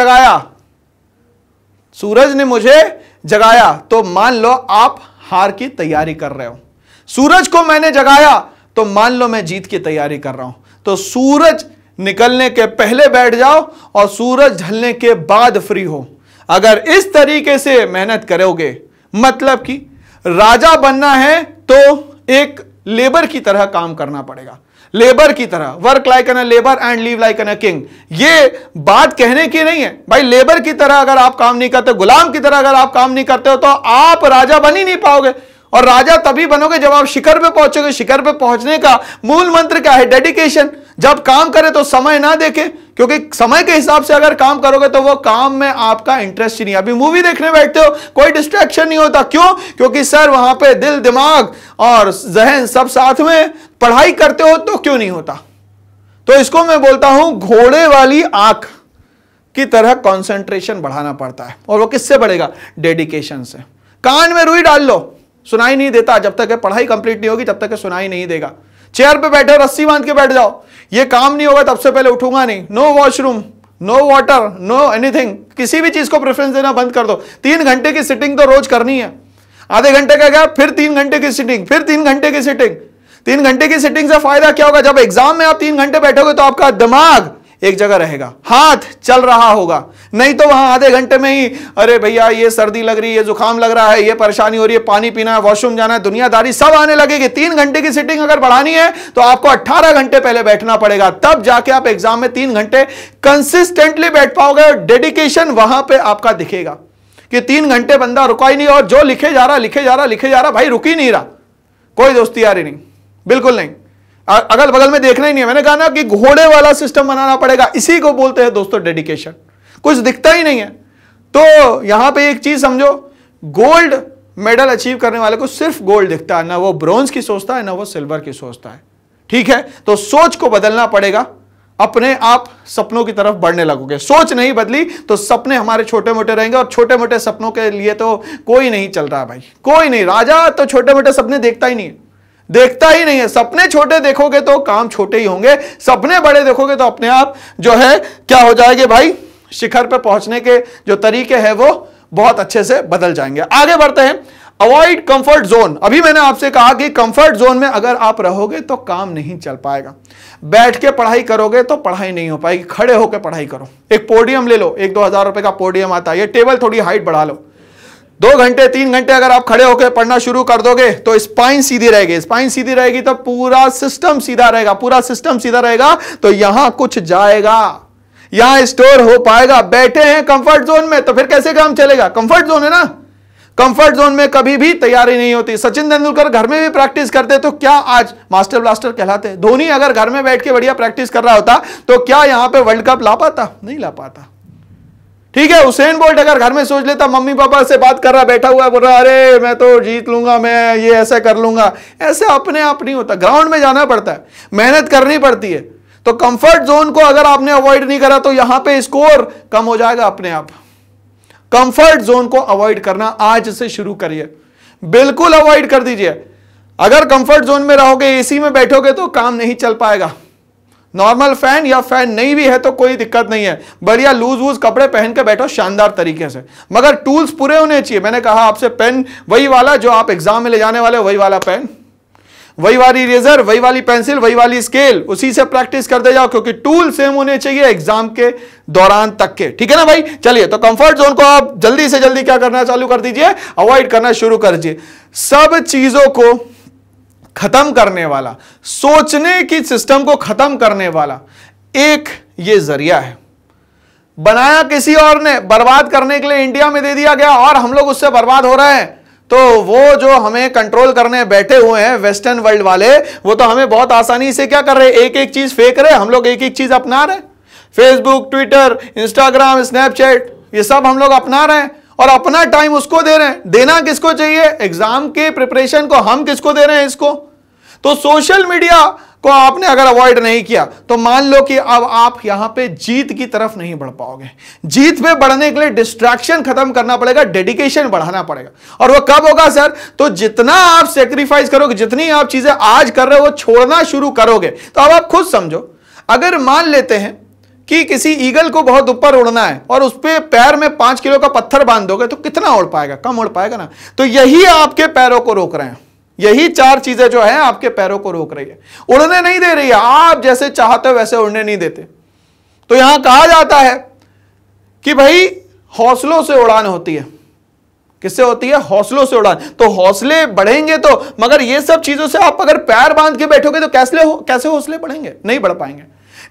जगाया तो मान लो आप हार की तैयारी कर रहे हो। सूरज को मैंने जगाया तो मान लो मैं जीत की तैयारी कर रहा हूं। तो सूरज निकलने के पहले बैठ जाओ और सूरज ढलने के बाद फ्री हो। अगर इस तरीके से मेहनत करोगे, मतलब कि राजा बनना है तो एक लेबर की तरह काम करना पड़ेगा। लेबर की तरह, work like an labour and live like an king. ये बात कहने की नहीं है भाई। लेबर की तरह अगर आप काम नहीं करते, गुलाम की तरह अगर आप काम नहीं करते हो तो आप राजा बन ही नहीं पाओगे। और राजा तभी बनोगे जब आप शिखर पे पहुंचोगे। शिखर पे पहुंचने का मूल मंत्र क्या है? डेडिकेशन। जब काम करे तो समय ना देखे, क्योंकि समय के हिसाब से अगर काम करोगे तो वो काम में आपका इंटरेस्ट ही नहीं। अभी मूवी देखने बैठते हो, कोई डिस्ट्रैक्शन नहीं होता। क्यों? क्योंकि सर वहां पे दिल, दिमाग और जहन सब साथ में। पढ़ाई करते हो तो क्यों नहीं होता? तो इसको मैं बोलता हूं घोड़े वाली आंख की तरह कंसंट्रेशन बढ़ाना पड़ता है। और वो किससे बढ़ेगा? डेडिकेशन से। कान में रुई डाल लो, सुनाई नहीं देता। जब तक पढ़ाई कंप्लीट नहीं होगी तब तक सुनाई नहीं देगा। चेयर पे बैठे रस्सी बांध के बैठ जाओ, ये काम नहीं होगा तब से पहले उठूंगा नहीं। No washroom, no water, no anything. किसी भी चीज को प्रेफरेंस देना बंद कर दो। 3 घंटे की सिटिंग तो रोज करनी है। आधे घंटे का गैप, फिर 3 घंटे की सिटिंग, फिर 3 घंटे की सिटिंग। 3 घंटे की सिटिंग से फायदा क्या होगा? जब एग्जाम में आप 3 घंटे बैठोगे तो आपका दिमाग एक जगह रहेगा, हाथ चल रहा होगा। नहीं तो वहां आधे घंटे में ही अरे भैया ये सर्दी लग रही है, जुकाम लग रहा है, ये परेशानी हो रही है, पानी पीना है, वॉशरूम जाना है, दुनियादारी सब आने लगेगी। 3 घंटे की सिटिंग अगर बढ़ानी है तो आपको 18 घंटे पहले बैठना पड़ेगा, तब जाके आप एग्जाम में 3 घंटे कंसिस्टेंटली बैठ पाओगे। डेडिकेशन वहां पे आपका दिखेगा कि 3 घंटे बंदा रुका ही नहीं, और जो लिखे जा रहा भाई रुक ही नहीं रहा। कोई दोस्ती यारी नहीं, बिल्कुल नहीं। अगल बगल में देखना ही नहीं है। मैंने कहा ना कि घोड़े वाला सिस्टम बनाना पड़ेगा। इसी को बोलते हैं दोस्तों डेडिकेशन। कुछ दिखता ही नहीं है। तो यहां पे एक चीज समझो, गोल्ड मेडल अचीव करने वाले को सिर्फ गोल्ड दिखता है, ना वो ब्रॉन्ज की सोचता है, ना वो सिल्वर की सोचता है। ठीक है, तो सोच को बदलना पड़ेगा। अपने आप सपनों की तरफ बढ़ने लगोगे। सोच नहीं बदली तो सपने हमारे छोटे मोटे रहेंगे, और छोटे मोटे सपनों के लिए तो कोई नहीं चल रहा भाई, कोई नहीं। राजा तो छोटे मोटे सपने देखता ही नहीं है, सपने छोटे देखोगे तो काम छोटे ही होंगे, सपने बड़े देखोगे तो अपने आप जो है क्या हो जाएंगे भाई, शिखर पे पहुंचने के जो तरीके हैं वो बहुत अच्छे से बदल जाएंगे। आगे बढ़ते हैं। Avoid comfort zone. अभी मैंने आपसे कहा कि कंफर्ट जोन में अगर आप रहोगे तो काम नहीं चल पाएगा। बैठ के पढ़ाई करोगे तो पढ़ाई नहीं हो पाएगी, खड़े होकर पढ़ाई करो। एक पोडियम ले लो, 1-2 हज़ार रुपए का पोडियम आता है, ये टेबल थोड़ी हाइट बढ़ा लो। 2 घंटे 3 घंटे अगर आप खड़े होकर पढ़ना शुरू कर दोगे तो स्पाइन सीधी रहेगी। स्पाइन सीधी रहेगी तो पूरा सिस्टम सीधा रहेगा। पूरा सिस्टम सीधा रहेगा तो यहां कुछ जाएगा, यहां स्टोर हो पाएगा। बैठे हैं कंफर्ट जोन में तो फिर कैसे काम चलेगा? कंफर्ट जोन है ना, कंफर्ट जोन में कभी भी तैयारी नहीं होती। सचिन तेंदुलकर घर में भी प्रैक्टिस करते तो क्या आज मास्टर ब्लास्टर कहलाते? धोनी अगर घर में बैठ के बढ़िया प्रैक्टिस कर रहा होता तो क्या यहां पे वर्ल्ड कप ला पाता? नहीं ला पाता। ठीक है, हुसैन बोल्ट अगर घर में सोच लेता, मम्मी पापा से बात कर रहा, बैठा हुआ, बोल रहा अरे मैं तो जीत लूंगा, मैं ये ऐसा कर लूंगा, ऐसे अपने आप नहीं होता। ग्राउंड में जाना पड़ता है, मेहनत करनी पड़ती है। तो कंफर्ट जोन को अगर आपने अवॉइड नहीं करा तो यहां पे स्कोर कम हो जाएगा अपने आप। कंफर्ट जोन को अवॉइड करना आज से शुरू करिए, बिल्कुल अवॉइड कर दीजिए। अगर कंफर्ट जोन में रहोगे, एसी में बैठोगे तो काम नहीं चल पाएगा। नॉर्मल फैन या फैन नहीं भी है तो कोई दिक्कत नहीं है, बढ़िया लूज वूज कपड़े पहन के बैठो शानदार तरीके से, मगर टूल्स पूरे होने चाहिए। मैंने कहा आपसे पेन वही वाला जो आप एग्जाम में ले जाने वाले, वही वाला पेन, वही वाली इरेजर, वही वाली पेंसिल, वही वाली स्केल, उसी से प्रैक्टिस करते जाओ, क्योंकि टूल सेम होने चाहिए एग्जाम के दौरान तक के। ठीक है ना भाई? चलिए, तो कंफर्ट जोन को आप जल्दी से जल्दी क्या करना चालू कर दीजिए, अवॉइड करना शुरू कर दीजिए। सब चीजों को खत्म करने वाला, सोचने की सिस्टम को खत्म करने वाला एक ये जरिया है, बनाया किसी और ने, बर्बाद करने के लिए इंडिया में दे दिया गया और हम लोग उससे बर्बाद हो रहे हैं। तो वो जो हमें कंट्रोल करने बैठे हुए हैं वेस्टर्न वर्ल्ड वाले, वो तो हमें बहुत आसानी से क्या कर रहे हैं, एक एक चीज फेंक रहे हैं, हम लोग एक एक चीज अपना रहे हैं। फेसबुक, ट्विटर, इंस्टाग्राम, स्नैपचैट, ये सब हम लोग अपना रहे हैं और अपना टाइम उसको दे रहे हैं। देना किसको चाहिए? एग्जाम के प्रिपरेशन को हम किसको दे रहे हैं? इसको। तो सोशल मीडिया को आपने अगर अवॉइड नहीं किया तो मान लो कि अब आप यहां पे जीत की तरफ नहीं बढ़ पाओगे। जीत पे बढ़ने के लिए डिस्ट्रैक्शन खत्म करना पड़ेगा, डेडिकेशन बढ़ाना पड़ेगा। और वो कब होगा सर? तो जितना आप सेक्रीफाइस करोगे, जितनी आप चीजें आज कर रहे हो वो छोड़ना शुरू करोगे। तो अब आप खुद समझो, अगर मान लेते हैं कि किसी ईगल को बहुत ऊपर उड़ना है और उस पे पैर में 5 किलो का पत्थर बांध दोगे तो कितना उड़ पाएगा? कम उड़ पाएगा ना। तो यही आपके पैरों को रोक रहे हैं, यही 4 चीजें जो है आपके पैरों को रोक रही है, उड़ने नहीं दे रही है। आप जैसे चाहते हो वैसे उड़ने नहीं देते। तो यहां कहा जाता है कि भाई हौसलों से उड़ान होती है। किससे होती है? हौसलों से उड़ान। तो हौसले बढ़ेंगे तो, मगर ये सब चीजों से आप अगर पैर बांध के बैठोगे तो कैसे हौसले बढ़ेंगे? नहीं बढ़ पाएंगे,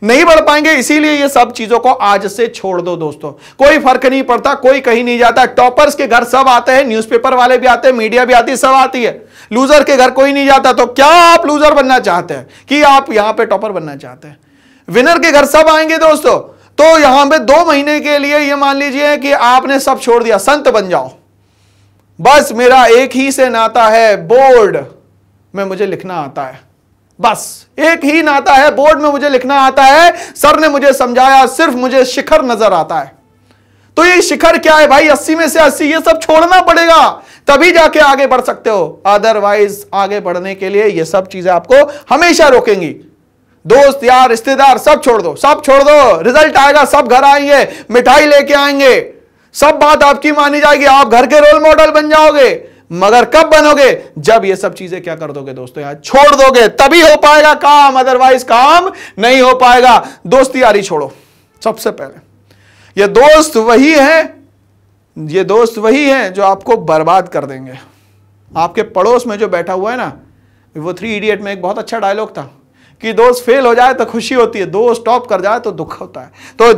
नहीं बढ़ पाएंगे। इसीलिए ये सब चीजों को आज से छोड़ दो दोस्तों। कोई फर्क नहीं पड़ता, कोई कहीं नहीं जाता। टॉपर्स के घर सब आते हैं, न्यूज़पेपर वाले भी आते हैं, मीडिया भी आती है, सब आती है। लूजर के घर कोई नहीं जाता। तो क्या आप लूजर बनना चाहते हैं कि आप यहां पे टॉपर बनना चाहते हैं? विनर के घर सब आएंगे दोस्तों। तो यहां पे 2 महीने के लिए ये मान लीजिए कि आपने सब छोड़ दिया, संत बन जाओ। बस मेरा एक ही से नाता है, बोर्ड में मुझे लिखना आता है। बस एक ही नाता है, बोर्ड में मुझे लिखना आता है। सर ने मुझे समझाया, सिर्फ मुझे शिखर नजर आता है। तो ये शिखर क्या है भाई? 80 में से 80, ये सब छोड़ना पड़ेगा, तभी जाके आगे बढ़ सकते हो। अदरवाइज आगे बढ़ने के लिए ये सब चीजें आपको हमेशा रोकेंगी। दोस्त यार रिश्तेदार सब छोड़ दो, सब छोड़ दो। रिजल्ट आएगा, सब घर आएंगे, मिठाई लेके आएंगे, सब बात आपकी मानी जाएगी, आप घर के रोल मॉडल बन जाओगे। मगर कब बनोगे? जब ये सब चीजें क्या कर दोगे दोस्तों, यार छोड़ दोगे, तभी हो पाएगा काम, अदरवाइज काम नहीं हो पाएगा। दोस्ती यारी छोड़ो सबसे पहले। ये दोस्त वही है जो आपको बर्बाद कर देंगे। आपके पड़ोस में जो बैठा हुआ है ना, वो 3 इडियट में एक बहुत अच्छा डायलॉग था कि दोस्त फेल हो जाए तो खुशी होती है, दोस्त टॉप कर जाए तो दुख होता है। तो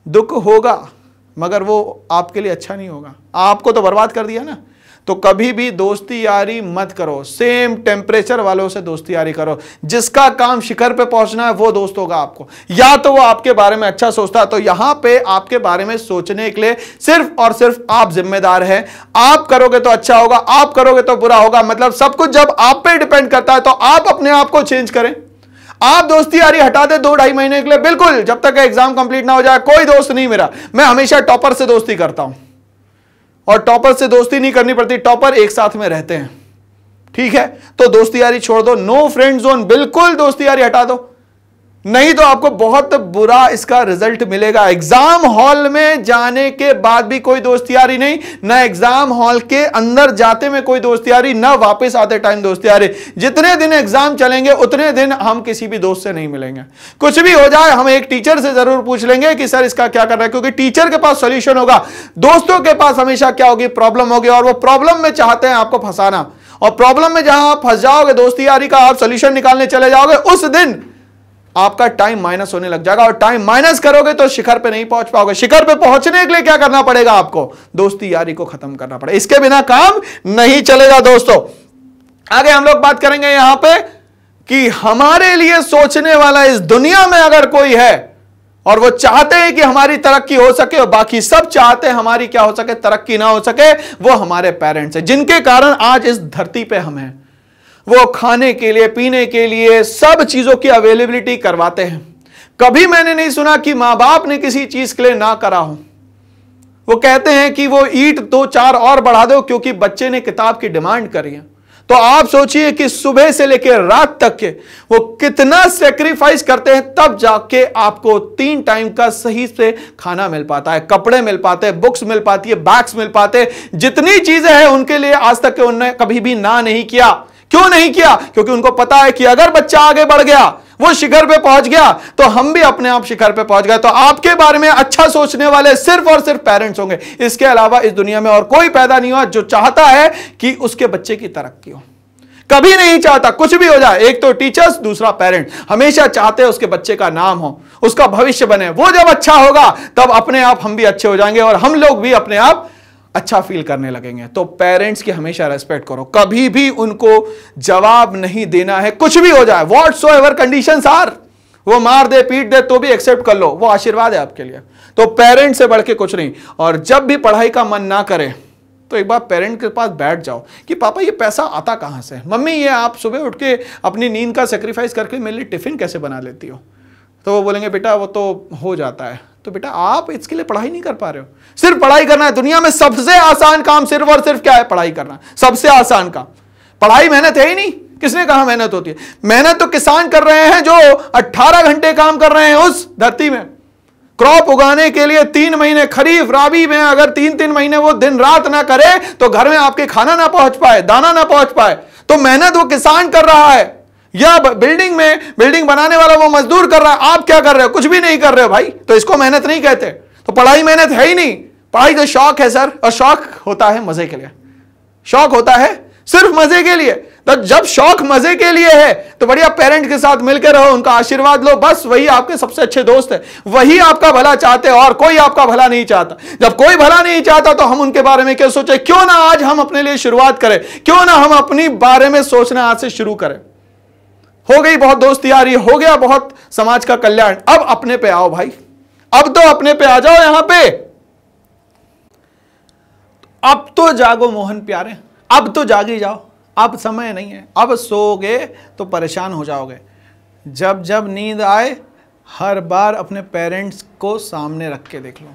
दुख होगा, मगर वो आपके लिए अच्छा नहीं होगा, आपको तो बर्बाद कर दिया ना। तो कभी भी दोस्ती यारी मत करो, सेम टेम्परेचर वालों से दोस्ती यारी करो। जिसका काम शिखर पे पहुंचना है वो दोस्त होगा आपको। या तो वो आपके बारे में अच्छा सोचता है, तो यहां पे आपके बारे में सोचने के लिए सिर्फ और सिर्फ आप जिम्मेदार हैं। आप करोगे तो अच्छा होगा, आप करोगे तो बुरा होगा। मतलब सब कुछ जब आप पे डिपेंड करता है तो आप अपने आप को चेंज करें। आप दोस्ती यारी हटा दे 2-2.5 महीने के लिए, बिल्कुल, जब तक एग्जाम कंप्लीट ना हो जाए। कोई दोस्त नहीं मेरा, मैं हमेशा टॉपर से दोस्ती करता हूं। और टॉपर से दोस्ती नहीं करनी पड़ती, टॉपर एक साथ में रहते हैं। ठीक है, तो दोस्ती यारी छोड़ दो, नो फ्रेंड जोन, बिल्कुल दोस्ती यारी हटा दो, नहीं तो आपको बहुत बुरा इसका रिजल्ट मिलेगा। एग्जाम हॉल में जाने के बाद भी कोई दोस्ती यारी नहीं, ना एग्जाम हॉल के अंदर जाते में कोई दोस्ती यारी, ना वापस आते टाइम दोस्ती यारी। जितने दिन एग्जाम चलेंगे उतने दिन हम किसी भी दोस्त से नहीं मिलेंगे। कुछ भी हो जाए हम एक टीचर से जरूर पूछ लेंगे कि सर इसका क्या करना है, क्योंकि टीचर के पास सॉल्यूशन होगा। दोस्तों के पास हमेशा क्या होगी, प्रॉब्लम होगी, और वो प्रॉब्लम में चाहते हैं आपको फंसाना। और प्रॉब्लम में जहां आप फंस जाओगे, दोस्ती यारी का आप सॉल्यूशन निकालने चले जाओगे, उस दिन आपका टाइम माइनस होने लग जाएगा। और टाइम माइनस करोगे तो शिखर पे नहीं पहुंच पाओगे। शिखर पे पहुंचने के लिए क्या करना पड़ेगा आपको? दोस्ती यारी को खत्म करना पड़ेगा। इसके बिना काम नहीं चलेगा दोस्तों। आगे हम लोग बात करेंगे यहां पे कि हमारे लिए सोचने वाला इस दुनिया में अगर कोई है और वो चाहते हैं कि हमारी तरक्की हो सके और बाकी सब चाहते हैं हमारी क्या हो सके, तरक्की ना हो सके, वो हमारे पेरेंट्स हैं, जिनके कारण आज इस धरती पे हम हैं। वो खाने के लिए, पीने के लिए सब चीजों की अवेलेबिलिटी करवाते हैं। कभी मैंने नहीं सुना कि मां बाप ने किसी चीज के लिए ना करा हो। वो कहते हैं कि वो ईंट 2-4 और बढ़ा दो क्योंकि बच्चे ने किताब की डिमांड करी है। तो आप सोचिए कि सुबह से लेकर रात तक के वो कितना सेक्रीफाइस करते हैं, तब जाके आपको 3 टाइम का सही से खाना मिल पाता है, कपड़े मिल पाते हैं, बुक्स मिल पाती है, बैग्स मिल पाते हैं। जितनी चीजें हैं उनके लिए आज तक के उन्होंने कभी भी ना नहीं किया। क्यों नहीं किया? क्योंकि उनको पता है कि अगर बच्चा आगे बढ़ गया, वो शिखर पे पहुंच गया, तो हम भी अपने आप शिखर पे पहुंच गए। तो आपके बारे में अच्छा सोचने वाले सिर्फ और सिर्फ पेरेंट्स होंगे। इसके अलावा इस दुनिया में और कोई पैदा नहीं हुआ जो चाहता है कि उसके बच्चे की तरक्की हो। कभी नहीं चाहता, कुछ भी हो जाए। एक तो टीचर्स, दूसरा पेरेंट, हमेशा चाहते हैं उसके बच्चे का नाम हो, उसका भविष्य बने। वो जब अच्छा होगा तब अपने आप हम भी अच्छे हो जाएंगे और हम लोग भी अपने आप अच्छा फील करने लगेंगे। तो पेरेंट्स की हमेशा रेस्पेक्ट करो, कभी भी उनको जवाब नहीं देना है, कुछ भी हो जाए। व्हाटसोएवर कंडीशंस आर, वो मार दे पीट दे तो भी एक्सेप्ट कर लो, वो आशीर्वाद है आपके लिए। तो पेरेंट से बढ़ के कुछ नहीं। और जब भी पढ़ाई का मन ना करे तो एक बार पेरेंट के पास बैठ जाओ कि पापा ये पैसा आता कहां से? मम्मी ये आप सुबह उठ के अपनी नींद का सेक्रीफाइस करके मेरे लिए टिफिन कैसे बना लेती हो? तो वो बोलेंगे बेटा वो तो हो जाता है। तो बेटा आप इसके लिए पढ़ाई नहीं कर पा रहे हो। सिर्फ पढ़ाई करना है। दुनिया में सबसे आसान काम सिर्फ और सिर्फ क्या है? पढ़ाई करना। सबसे आसान काम। पढ़ाई मेहनत है ही नहीं। किसने कहा मेहनत होती है? मेहनत तो किसान कर रहे हैं जो 18 घंटे काम कर रहे हैं उस धरती में। क्रॉप उगाने के लिए 3 महीने, खरीफ राबी में अगर 3-3 महीने वो दिन रात ना करे तो घर में आपके खाना ना पहुंच पाए, दाना ना पहुंच पाए। तो मेहनत वो किसान कर रहा है, या बिल्डिंग में बिल्डिंग बनाने वाला वो मजदूर कर रहा है। आप क्या कर रहे हो? कुछ भी नहीं कर रहे हो भाई। तो इसको मेहनत नहीं कहते। तो पढ़ाई मेहनत है ही नहीं। पढ़ाई तो शौक है सर, और शौक होता है मजे के लिए। शौक होता है सिर्फ मजे के लिए। तो जब शौक मजे के लिए है तो बढ़िया पेरेंट के साथ मिलकर रहो, उनका आशीर्वाद लो, बस वही आपके सबसे अच्छे दोस्त है। वही आपका भला चाहते हैं और कोई आपका भला नहीं चाहता। जब कोई भला नहीं चाहता तो हम उनके बारे में क्या सोचे? क्यों ना आज हम अपने लिए शुरुआत करें, क्यों ना हम अपनी बारे में सोचना आज से शुरू करें। हो गई बहुत दोस्ती यारी, हो गया बहुत समाज का कल्याण। अब अपने पे आओ भाई, अब तो अपने पे आ जाओ यहां पे। अब तो जागो मोहन प्यारे, अब तो जागी जाओ। अब समय नहीं है। अब सोओगे तो परेशान हो जाओगे। जब जब नींद आए हर बार अपने पेरेंट्स को सामने रख के देख लो।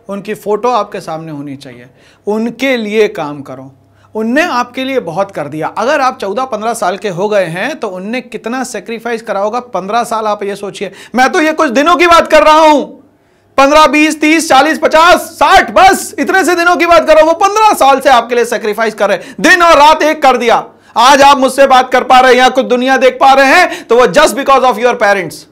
उनकी फोटो आपके सामने होनी चाहिए। उनके लिए काम करो। उनने आपके लिए बहुत कर दिया। अगर आप 14-15 साल के हो गए हैं तो उनने कितना सेक्रीफाइस करा होगा 15 साल। आप ये सोचिए। मैं तो ये कुछ दिनों की बात कर रहा हूं। 15, 20, 30, 40, 50, 60, बस इतने से दिनों की बात करो। वो 15 साल से आपके लिए सेक्रीफाइस कर रहे, दिन और रात एक कर दिया। आज आप मुझसे बात कर पा रहे हैं या कुछ दुनिया देख पा रहे हैं तो वो just because of your parents.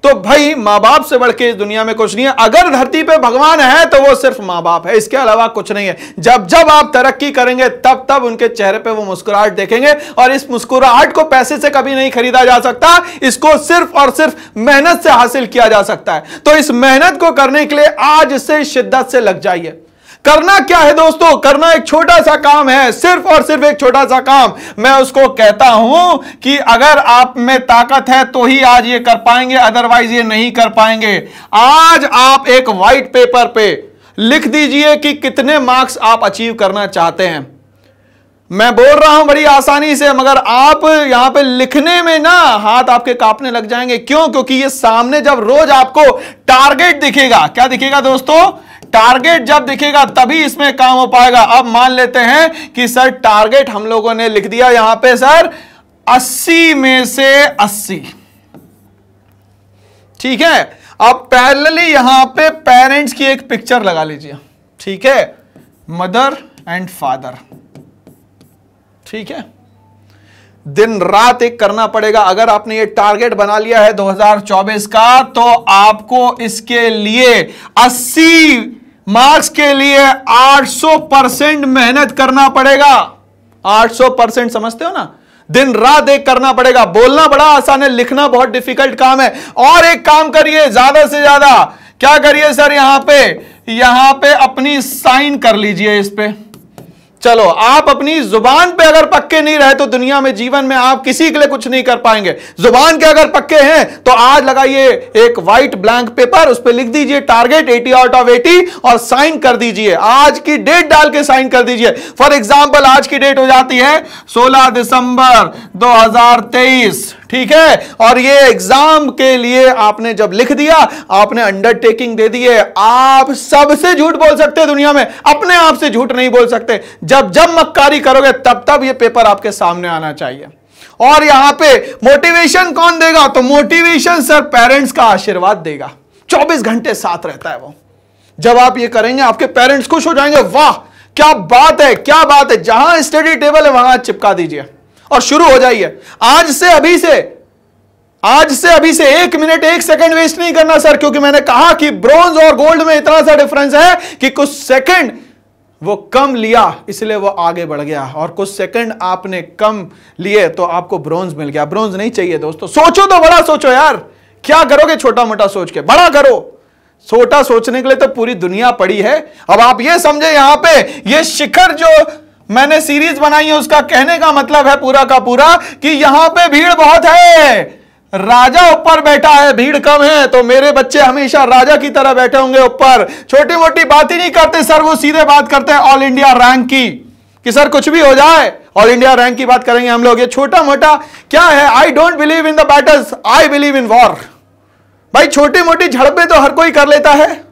तो भाई मां बाप से बढ़ के इस दुनिया में कुछ नहीं है। अगर धरती पे भगवान है तो वो सिर्फ मां बाप है, इसके अलावा कुछ नहीं है। जब जब आप तरक्की करेंगे तब तब उनके चेहरे पे वो मुस्कुराहट देखेंगे, और इस मुस्कुराहट को पैसे से कभी नहीं खरीदा जा सकता। इसको सिर्फ और सिर्फ मेहनत से हासिल किया जा सकता है। तो इस मेहनत को करने के लिए आज से शिद्दत से लग जाइए। करना क्या है दोस्तों? करना एक छोटा सा काम है, सिर्फ और सिर्फ एक छोटा सा काम। मैं उसको कहता हूं कि अगर आप में ताकत है तो ही आज ये कर पाएंगे, अदरवाइज ये नहीं कर पाएंगे। आज आप एक व्हाइट पेपर पे लिख दीजिए कि कितने मार्क्स आप अचीव करना चाहते हैं। मैं बोल रहा हूं बड़ी आसानी से, मगर आप यहां पे लिखने में ना हाथ आपके कांपने लग जाएंगे। क्यों? क्योंकि ये सामने जब रोज आपको टारगेट दिखेगा। क्या दिखेगा दोस्तों? टारगेट जब दिखेगा तभी इसमें काम हो पाएगा। अब मान लेते हैं कि सर टारगेट हम लोगों ने लिख दिया यहां पे सर 80 में से 80, ठीक है। अब पैरेलली यहां पे पेरेंट्स की एक पिक्चर लगा लीजिए, ठीक है, मदर एंड फादर, ठीक है। दिन रात एक करना पड़ेगा। अगर आपने ये टारगेट बना लिया है 2024 का तो आपको इसके लिए 80 मार्क्स के लिए 800% मेहनत करना पड़ेगा। 800% समझते हो ना? दिन रात एक करना पड़ेगा। बोलना बड़ा आसान है, लिखना बहुत डिफिकल्ट काम है। और एक काम करिए, ज्यादा से ज्यादा क्या करिए सर, यहां पे अपनी साइन कर लीजिए इस पे। चलो, आप अपनी जुबान पे अगर पक्के नहीं रहे तो दुनिया में जीवन में आप किसी के लिए कुछ नहीं कर पाएंगे। जुबान के अगर पक्के हैं तो आज लगाइए एक व्हाइट ब्लैंक पेपर, उस पे लिख दीजिए टारगेट 80 आउट ऑफ 80 और साइन कर दीजिए। आज की डेट डाल के साइन कर दीजिए। फॉर एग्जांपल आज की डेट हो जाती है 16 दिसंबर 2023, ठीक है। और ये एग्जाम के लिए आपने जब लिख दिया, आपने अंडरटेकिंग दे दी है। आप सबसे झूठ बोल सकते हैं दुनिया में, अपने आप से झूठ नहीं बोल सकते। जब जब मक्कारी करोगे तब तब ये पेपर आपके सामने आना चाहिए। और यहां पे मोटिवेशन कौन देगा? तो मोटिवेशन सर पेरेंट्स का आशीर्वाद देगा। 24 घंटे साथ रहता है वो। जब आप ये करेंगे आपके पेरेंट्स खुश हो जाएंगे। वाह क्या बात है, क्या बात है। जहां स्टडी टेबल है वहां चिपका दीजिए। और शुरू हो जाइए आज से, अभी से 1 मिनट 1 सेकंड वेस्ट नहीं करना सर, क्योंकि मैंने कहा कि ब्रॉन्ज और गोल्ड में इतना सा डिफरेंस है कि कुछ सेकंड वो कम लिया इसलिए वो आगे बढ़ गया, और कुछ सेकंड आपने कम लिए तो आपको ब्रॉन्ज मिल गया। ब्रॉन्ज नहीं चाहिए दोस्तों, सोचो तो बड़ा सोचो यार, क्या करोगे छोटा मोटा सोच के, बड़ा करो। छोटा सोचने के लिए तो पूरी दुनिया पड़ी है। अब आप ये समझे यहां पे ये शिखर जो मैंने सीरीज बनाई है उसका कहने का मतलब है पूरा का पूरा कि यहां पे भीड़ बहुत है, राजा ऊपर बैठा है, भीड़ कम है, तो मेरे बच्चे हमेशा राजा की तरह बैठे होंगे ऊपर। छोटी मोटी बात ही नहीं करते सर, वो सीधे बात करते हैं ऑल इंडिया रैंक की, कि सर कुछ भी हो जाए ऑल इंडिया रैंक की बात करेंगे हम लोग। ये छोटा मोटा क्या है, I don't believe in the battles, I believe in war. भाई छोटी मोटी झड़पें तो हर कोई कर लेता है,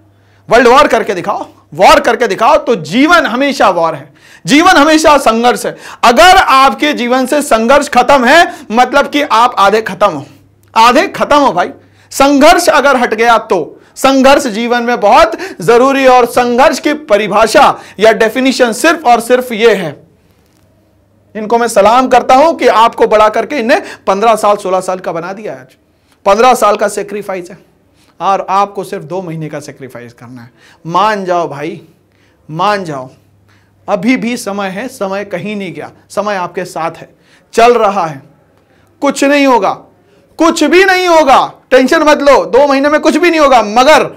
वर्ल्ड वॉर करके दिखाओ, वॉर करके दिखाओ, तो जीवन हमेशा वॉर है, जीवन हमेशा संघर्ष है। अगर आपके जीवन से संघर्ष खत्म है मतलब कि आप आधे खत्म हो, आधे खत्म हो भाई। संघर्ष अगर हट गया तो संघर्ष जीवन में बहुत जरूरी है, और संघर्ष की परिभाषा या डेफिनेशन सिर्फ और सिर्फ यह है। इनको मैं सलाम करता हूं कि आपको बड़ा करके इन्हें 15 साल 16 साल का बना दिया है। आज 15 साल का सेक्रीफाइस है और आपको सिर्फ 2 महीने का सेक्रीफाइस करना है। मान जाओ भाई, मान जाओ, अभी भी समय है, समय कहीं नहीं गया, समय आपके साथ है, चल रहा है, कुछ नहीं होगा, कुछ भी नहीं होगा, टेंशन मत लो, 2 महीने में कुछ भी नहीं होगा, मगर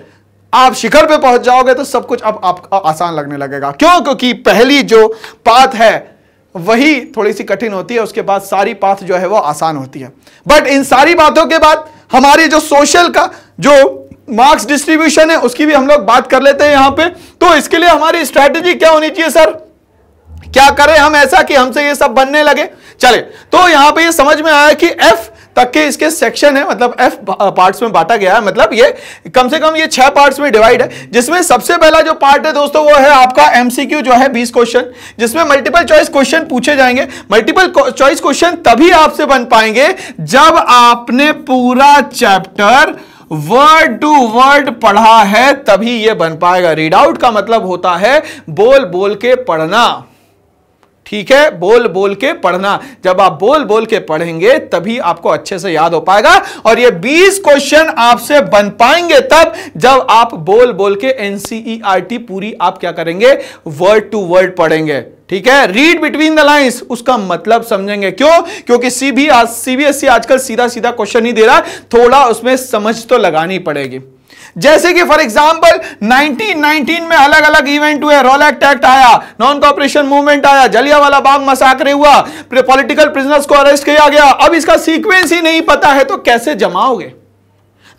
आप शिखर पे पहुंच जाओगे तो सब कुछ अब आपको आसान लगने लगेगा। क्यों? क्योंकि पहली जो पाथ है वही थोड़ी सी कठिन होती है, उसके बाद सारी पाथ जो है वो आसान होती है। बट इन सारी बातों के बाद हमारी जो सोशल का जो मार्क्स डिस्ट्रीब्यूशन है उसकी भी हम लोग बात कर लेते हैं यहां पे। तो इसके लिए हमारी स्ट्रैटेजी क्या होनी चाहिए सर, क्या करें हम ऐसा कि हमसे ये सब बनने लगे। चले, तो यहां पे ये समझ में आया कि एफ तक के इसके सेक्शन है, मतलब एफ पार्ट्स में बांटा गया है, मतलब ये कम से कम ये 6 पार्ट्स में डिवाइड है, जिसमें सबसे पहला जो पार्ट है दोस्तों वो है आपका एमसीक्यू जो है 20 क्वेश्चन, जिसमें मल्टीपल चॉइस क्वेश्चन पूछे जाएंगे। मल्टीपल चॉइस क्वेश्चन तभी आपसे बन पाएंगे जब आपने पूरा चैप्टर वर्ड टू वर्ड पढ़ा है, तभी ये बन पाएगा। रीड आउट का मतलब होता है बोल बोल के पढ़ना, ठीक है, बोल बोल के पढ़ना। जब आप बोल बोल के पढ़ेंगे तभी आपको अच्छे से याद हो पाएगा, और ये 20 क्वेश्चन आपसे बन पाएंगे तब जब आप बोल बोल के एनसीईआरटी पूरी आप क्या करेंगे, वर्ड टू वर्ड पढ़ेंगे। ठीक है, रीड बिटवीन द लाइंस, उसका मतलब समझेंगे। क्यों? क्योंकि सीबीएसई आजकल सीधा सीधा क्वेश्चन नहीं दे रहा, थोड़ा उसमें समझ तो लगानी पड़ेगी। जैसे कि फॉर एग्जांपल 1919 में अलग अलग इवेंट हुए, रोलैक्ट एक्ट आया, नॉन कॉपरेशन मूवमेंट आया, जलियांवाला बाग मसाकरे हुआ, पॉलिटिकल प्रिजनर्स को अरेस्ट किया गया। अब इसका सीक्वेंस ही नहीं पता है तो कैसे जमाओगे?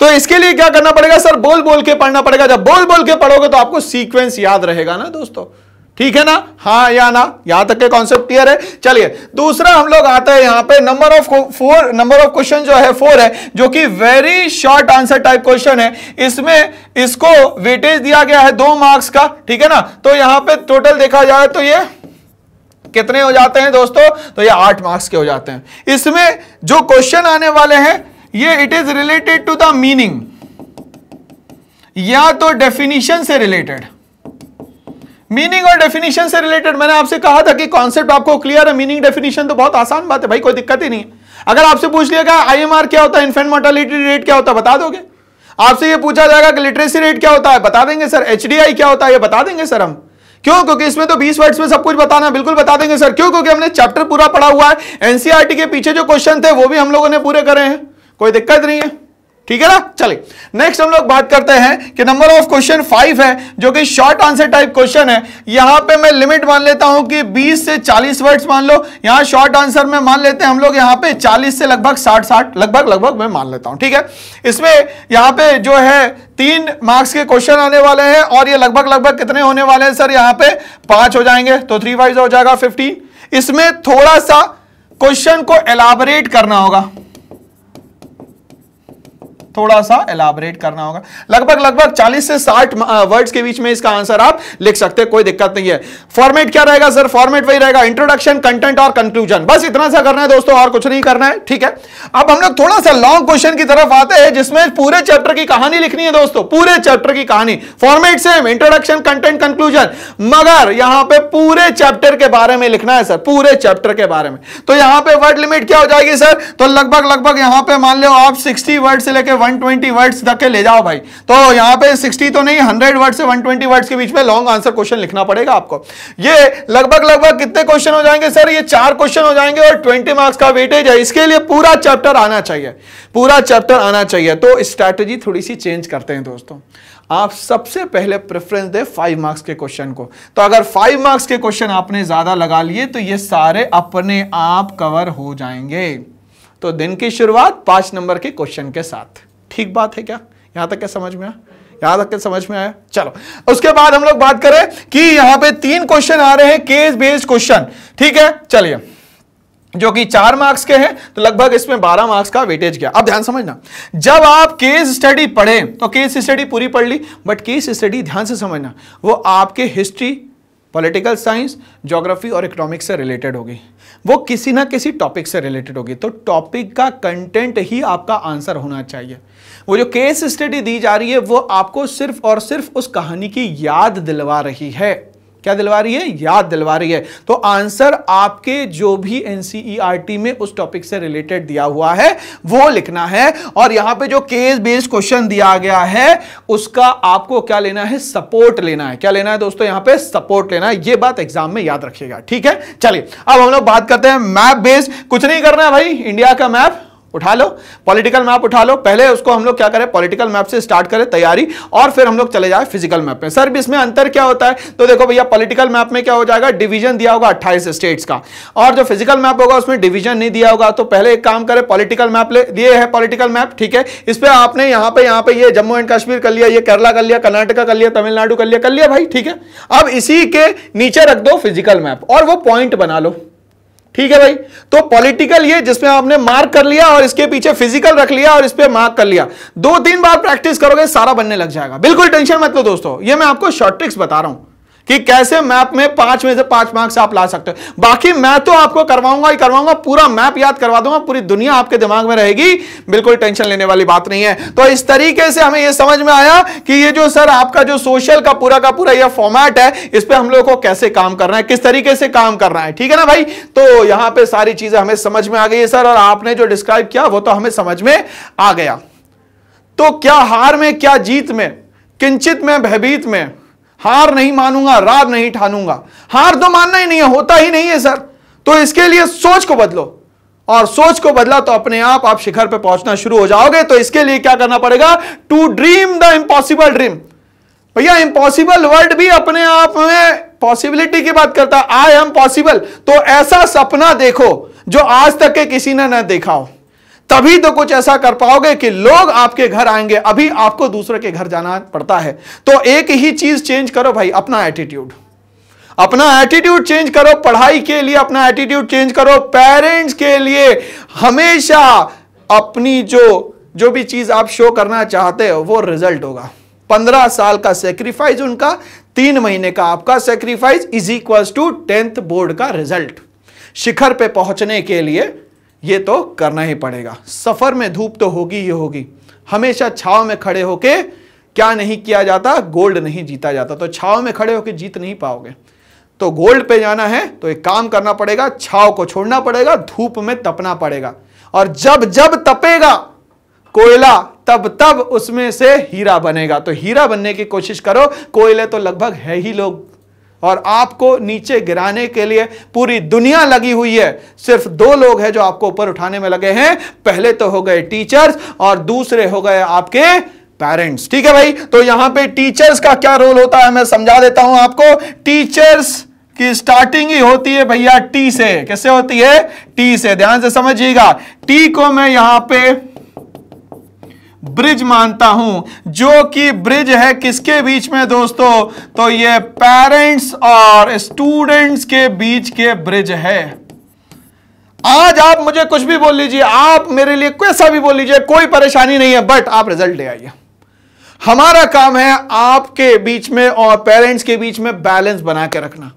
तो इसके लिए क्या करना पड़ेगा सर, बोल बोल के पढ़ना पड़ेगा। जब बोल बोल के पढ़ोगे तो आपको सीक्वेंस याद रहेगा ना दोस्तों, ठीक है ना, हाँ या ना, यहां तक के कॉन्सेप्ट क्लियर है। चलिए दूसरा हम लोग आते हैं यहां पे नंबर ऑफ क्वेश्चन जो है 4 है, जो कि very short answer type question है। इसमें इसको वेटेज दिया गया है 2 मार्क्स का, ठीक है ना। तो यहां पे टोटल देखा जाए तो ये कितने हो जाते हैं दोस्तों, तो ये 8 मार्क्स के हो जाते हैं। इसमें जो क्वेश्चन आने वाले हैं ये it is related to the meaning या तो डेफिनेशन से रिलेटेड, मीनिंग और डेफिनेशन से रिलेटेड। मैंने आपसे कहा था कि कॉन्सेप्ट आपको क्लियर है, मीनिंग डेफिनेशन तो बहुत आसान बात है भाई, कोई दिक्कत ही नहीं है। अगर आपसे पूछ लिया गया आईएमआर क्या होता है, इन्फेंट मोर्टेलिटी रेट क्या होता है, बता दोगे। आपसे ये पूछा जाएगा कि लिटरेसी रेट क्या होता है, बता देंगे सर। एचडीआई क्या होता है, ये बता देंगे सर हम। क्यों? क्योंकि इसमें तो 20 वर्ड्स में सब कुछ बताना, बिल्कुल बता देंगे सर। क्यों? क्योंकि हमने चैप्टर पूरा पढ़ा हुआ है, एनसीईआरटी के पीछे जो क्वेश्चन थे वो भी हम लोगों ने पूरे करे हैं, कोई दिक्कत नहीं है, ठीक है ना। चलिए नेक्स्ट हम लोग बात करते हैं कि नंबर ऑफ क्वेश्चन 5 है, जो कि शॉर्ट आंसर टाइप क्वेश्चन है। यहां पे मैं लिमिट मान लेता हूं कि 20 से 40 वर्ड्स मान लो। यहां शॉर्ट आंसर में मान लेते हैं हम लोग यहां पे 40 से लगभग 60 लगभग मैं मान लेता हूं, ठीक है। इसमें यहां पे जो है 3 मार्क्स के क्वेश्चन आने वाले हैं, और ये लगभग कितने होने वाले हैं सर, यहां पे 5 हो जाएंगे, तो 3 5 हो जाएगा 15। इसमें थोड़ा सा क्वेश्चन को एलाबोरेट करना होगा, थोड़ा सा एलाबरेट करना होगा। लगभग 40 से 60 वर्ड्स के बीच में इसका आंसर आप लिख सकते हैं, कोई दिक्कत नहीं है। फॉर्मेट क्या रहेगा सर? फॉर्मेट वही रहेगा, इंट्रोडक्शन, कंटेंट और कंक्लूजन, बस इतना सा करना है दोस्तों, और कुछ नहीं करना है, ठीक है। अब हम लोग थोड़ा सा लॉन्ग क्वेश्चन की तरफ आते हैं जिसमें पूरे चैप्टर की कहानी लिखनी है दोस्तों, पूरे चैप्टर की कहानी। Format same, introduction, content, conclusion, मगर यहां पे पूरे चैप्टर के बारे में लिखना है सर, पूरे चैप्टर के बारे में। तो यहां पे वर्ड लिमिट क्या हो जाएगी सर? तो लगभग यहां पे मान लो आप 60 वर्ड से लेकर 120 वर्ड्स तक के ले जाओ भाई। तो यहां पे 60 तो नहीं, 100 वर्ड से 120 वर्ड्स के बीच में लॉन्ग आंसर क्वेश्चन लिखना पड़ेगा आपको। ये लगभग कितने क्वेश्चन हो जाएंगे सर? ये 4 क्वेश्चन हो जाएंगे और 20 मार्क्स का वेटेज है। इसके लिए पूरा चैप्टर आना चाहिए, पूरा चैप्टर आना चाहिए। तो स्ट्रैटेजी थोड़ी सी चेंज करते हैं दोस्तों। आप सबसे पहले प्रेफरेंस दे 5 मार्क्स के क्वेश्चन को। तो अगर 5 मार्क्स के क्वेश्चन आपने ज्यादा लगा लिए तो ये सारे अपने आप कवर हो जाएंगे। तो दिन की शुरुआत 5 नंबर के क्वेश्चन के साथ, ठीक बात है क्या? यहां तक क्या समझ में आया? यहां तक क्या समझ में आया? चलो, उसके बाद हम लोग बात करें कि यहां पे 3 क्वेश्चन आ रहे हैं केस बेस्ड क्वेश्चन, ठीक है। चलिए, जो कि 4 मार्क्स के हैं, तो लगभग इसमें 12 मार्क्स का वेटेज गया। अब ध्यान समझना, जब आप केस स्टडी पढ़े तो केस स्टडी पूरी पढ़ ली, बट केस स्टडी ध्यान से समझना वो आपके हिस्ट्री, पॉलिटिकल साइंस, ज्योग्राफी और इकोनॉमिक्स से रिलेटेड होगी, वो किसी ना किसी टॉपिक से रिलेटेड होगी। तो टॉपिक का कंटेंट ही आपका आंसर होना चाहिए। वो जो केस स्टडी दी जा रही है वो आपको सिर्फ और सिर्फ उस कहानी की याद दिलवा रही है। क्या दिलवा रही है? याद दिलवा रही है। तो आंसर आपके जो भी एनसीईआरटी में उस टॉपिक से रिलेटेड दिया हुआ है वो लिखना है। और यहां पे जो केस बेस्ड क्वेश्चन दिया गया है उसका आपको क्या लेना है? सपोर्ट लेना है। क्या लेना है दोस्तों? यहां पे सपोर्ट लेना है। ये बात एग्जाम में याद रखिएगा, ठीक है। चलिए, अब हम लोग बात करते हैं मैप बेस्ड। कुछ नहीं करना है भाई, इंडिया का मैप उठा लो, पॉलिटिकल मैप उठा लो। पहले उसको हम लोग क्या करें? पॉलिटिकल मैप से स्टार्ट करें तैयारी, और फिर हम लोग चले जाए फिजिकल मैप पे। सर इसमें अंतर क्या होता है? तो देखो भैया, पॉलिटिकल मैप में क्या हो जाएगा? डिवीजन दिया होगा 28 स्टेट्स का, और जो फिजिकल मैप होगा उसमें डिवीजन नहीं दिया होगा। तो पहले एक काम करें, पॉलिटिकल मैप ले दिए है, पॉलिटिकल मैप, ठीक है। इस पे आपने यहाँ पे ये जम्मू एंड कश्मीर कर लिया, ये केरला कर लिया, कर्नाटका कर लिया, तमिलनाडु कर लिया भाई, ठीक है। अब इसी के नीचे रख दो फिजिकल मैप और वो पॉइंट बना लो, ठीक है भाई। तो पॉलिटिकल ये जिसमें आपने मार्क कर लिया और इसके पीछे फिजिकल रख लिया और इस पे मार्क कर लिया, 2-3 बार प्रैक्टिस करोगे सारा बनने लग जाएगा। बिल्कुल टेंशन मत लो दोस्तों, ये मैं आपको शॉर्ट ट्रिक्स बता रहा हूं कि कैसे मैप में 5 में से 5 मार्क्स आप ला सकते हो। बाकी मैं तो आपको करवाऊंगा ही करवाऊंगा, पूरा मैप याद करवा दूंगा, पूरी दुनिया आपके दिमाग में रहेगी, बिल्कुल टेंशन लेने वाली बात नहीं है। तो इस तरीके से हमें यह समझ में आया कि ये जो सर आपका जो सोशल का पूरा ये फॉर्मेट है, इस पे हम लोग को कैसे काम करना है, किस तरीके से काम करना है, ठीक है ना भाई। तो यहां पर सारी चीजें हमें समझ में आ गई है सर, और आपने जो डिस्क्राइब किया वो तो हमें समझ में आ गया। तो क्या हार में, क्या जीत में, किंचित में, भयभीत में, हार नहीं मानूंगा, रार नहीं ठानूंगा। हार तो मानना ही नहीं है, होता ही नहीं है सर। तो इसके लिए सोच को बदलो, और सोच को बदला तो अपने आप शिखर पे पहुंचना शुरू हो जाओगे। तो इसके लिए क्या करना पड़ेगा? To dream the impossible dream. भैया इम्पॉसिबल वर्ड भी अपने आप में पॉसिबिलिटी की बात करता है। आई एम पॉसिबल, तो ऐसा सपना देखो जो आज तक के किसी ने न देखा हो, तभी तो कुछ ऐसा कर पाओगे कि लोग आपके घर आएंगे। अभी आपको दूसरे के घर जाना पड़ता है। तो एक ही चीज चेंज करो भाई, अपना एटीट्यूड। अपना एटीट्यूड चेंज करो, पढ़ाई के लिए अपना एटीट्यूड चेंज करो, पेरेंट्स के लिए हमेशा अपनी जो भी चीज आप शो करना चाहते हो वो रिजल्ट होगा। 15 साल का सेक्रीफाइस उनका, 3 महीने का आपका sacrifice is equals to 10th board का रिजल्ट। शिखर पे पहुंचने के लिए ये तो करना ही पड़ेगा। सफर में धूप तो होगी ही होगी। हमेशा छाव में खड़े होके क्या नहीं किया जाता? गोल्ड नहीं जीता जाता। तो छाव में खड़े होके जीत नहीं पाओगे। तो गोल्ड पे जाना है तो एक काम करना पड़ेगा, छाव को छोड़ना पड़ेगा, धूप में तपना पड़ेगा। और जब जब तपेगा कोयला तब तब उसमें से हीरा बनेगा। तो हीरा बनने की कोशिश करो। कोयले तो लगभग है ही लोग, और आपको नीचे गिराने के लिए पूरी दुनिया लगी हुई है। सिर्फ 2 लोग हैं जो आपको ऊपर उठाने में लगे हैं। पहले तो हो गए टीचर्स और दूसरे हो गए आपके पेरेंट्स, ठीक है भाई। तो यहां पे टीचर्स का क्या रोल होता है मैं समझा देता हूं आपको। टीचर्स की स्टार्टिंग ही होती है भैया टी से। कैसे होती है? टी से। ध्यान से समझिएगा। टी को मैं यहां पे ब्रिज मानता हूं, जो कि ब्रिज है किसके बीच में दोस्तों? तो ये पेरेंट्स और स्टूडेंट्स के बीच के ब्रिज है। आज आप मुझे कुछ भी बोल लीजिए, आप मेरे लिए कैसा भी बोल लीजिए, कोई परेशानी नहीं है, बट आप रिजल्ट ले आइए। हमारा काम है आपके बीच में और पेरेंट्स के बीच में बैलेंस बना के रखना,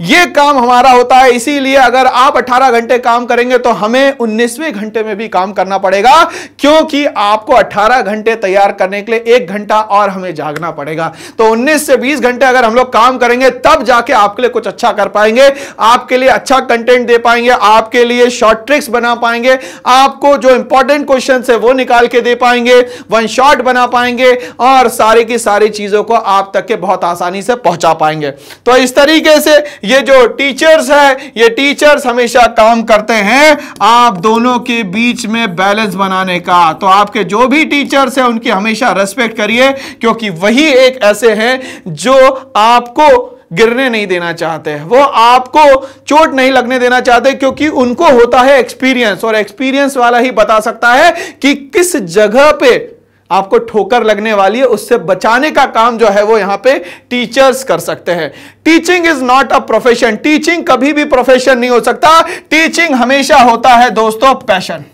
यह काम हमारा होता है। इसीलिए अगर आप 18 घंटे काम करेंगे तो हमें 19वें घंटे में भी काम करना पड़ेगा, क्योंकि आपको 18 घंटे तैयार करने के लिए 1 घंटा और हमें जागना पड़ेगा। तो 19 से 20 घंटे अगर हम लोग काम करेंगे तब जाके आपके लिए कुछ अच्छा कर पाएंगे, आपके लिए अच्छा कंटेंट दे पाएंगे, आपके लिए शॉर्ट ट्रिक्स बना पाएंगे, आपको जो इंपॉर्टेंट क्वेश्चन है वो निकाल के दे पाएंगे, वन शॉट बना पाएंगे और सारी की सारी चीजों को आप तक के बहुत आसानी से पहुंचा पाएंगे। तो इस तरीके से ये जो टीचर्स है, ये टीचर्स हमेशा काम करते हैं आप दोनों के बीच में बैलेंस बनाने का। तो आपके जो भी टीचर्स हैं उनकी हमेशा रेस्पेक्ट करिए, क्योंकि वही एक ऐसे हैं जो आपको गिरने नहीं देना चाहते, वो आपको चोट नहीं लगने देना चाहते, क्योंकि उनको होता है एक्सपीरियंस, और एक्सपीरियंस वाला ही बता सकता है कि किस जगह पे आपको ठोकर लगने वाली है, उससे बचाने का काम जो है वो यहां पे टीचर्स कर सकते हैं। Teaching is not a profession, teaching कभी भी प्रोफेशन नहीं हो सकता। टीचिंग हमेशा होता है दोस्तों पैशन,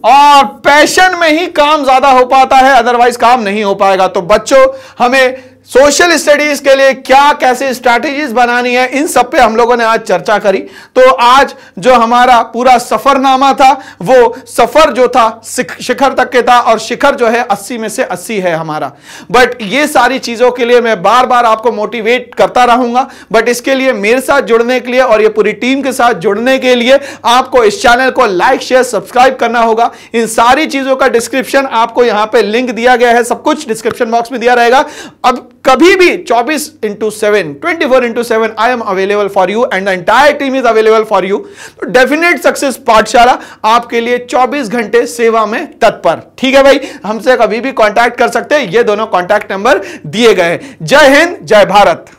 और पैशन में ही काम ज्यादा हो पाता है, अदरवाइज काम नहीं हो पाएगा। तो बच्चों, हमें सोशल स्टडीज के लिए क्या कैसे स्ट्रैटेजीज बनानी है, इन सब पे हम लोगों ने आज चर्चा करी। तो आज जो हमारा पूरा सफरनामा था, वो सफर जो था शिखर तक के था, और शिखर जो है 80 में से 80 है हमारा। बट ये सारी चीजों के लिए मैं बार बार आपको मोटिवेट करता रहूंगा, बट इसके लिए मेरे साथ जुड़ने के लिए और ये पूरी टीम के साथ जुड़ने के लिए आपको इस चैनल को लाइक शेयर सब्सक्राइब करना होगा। इन सारी चीजों का डिस्क्रिप्शन आपको यहां पे लिंक दिया गया है, सब कुछ डिस्क्रिप्शन बॉक्स में दिया रहेगा। अब कभी भी 24/7 24/7 I am available for you and the entire team is available for you. तो डेफिनेट सक्सेस पाठशाला आपके लिए 24 घंटे सेवा में तत्पर। ठीक है भाई, हमसे कभी भी कांटेक्ट कर सकते हैं, ये दोनों कांटेक्ट नंबर दिए गए हैं। जय हिंद, जय भारत।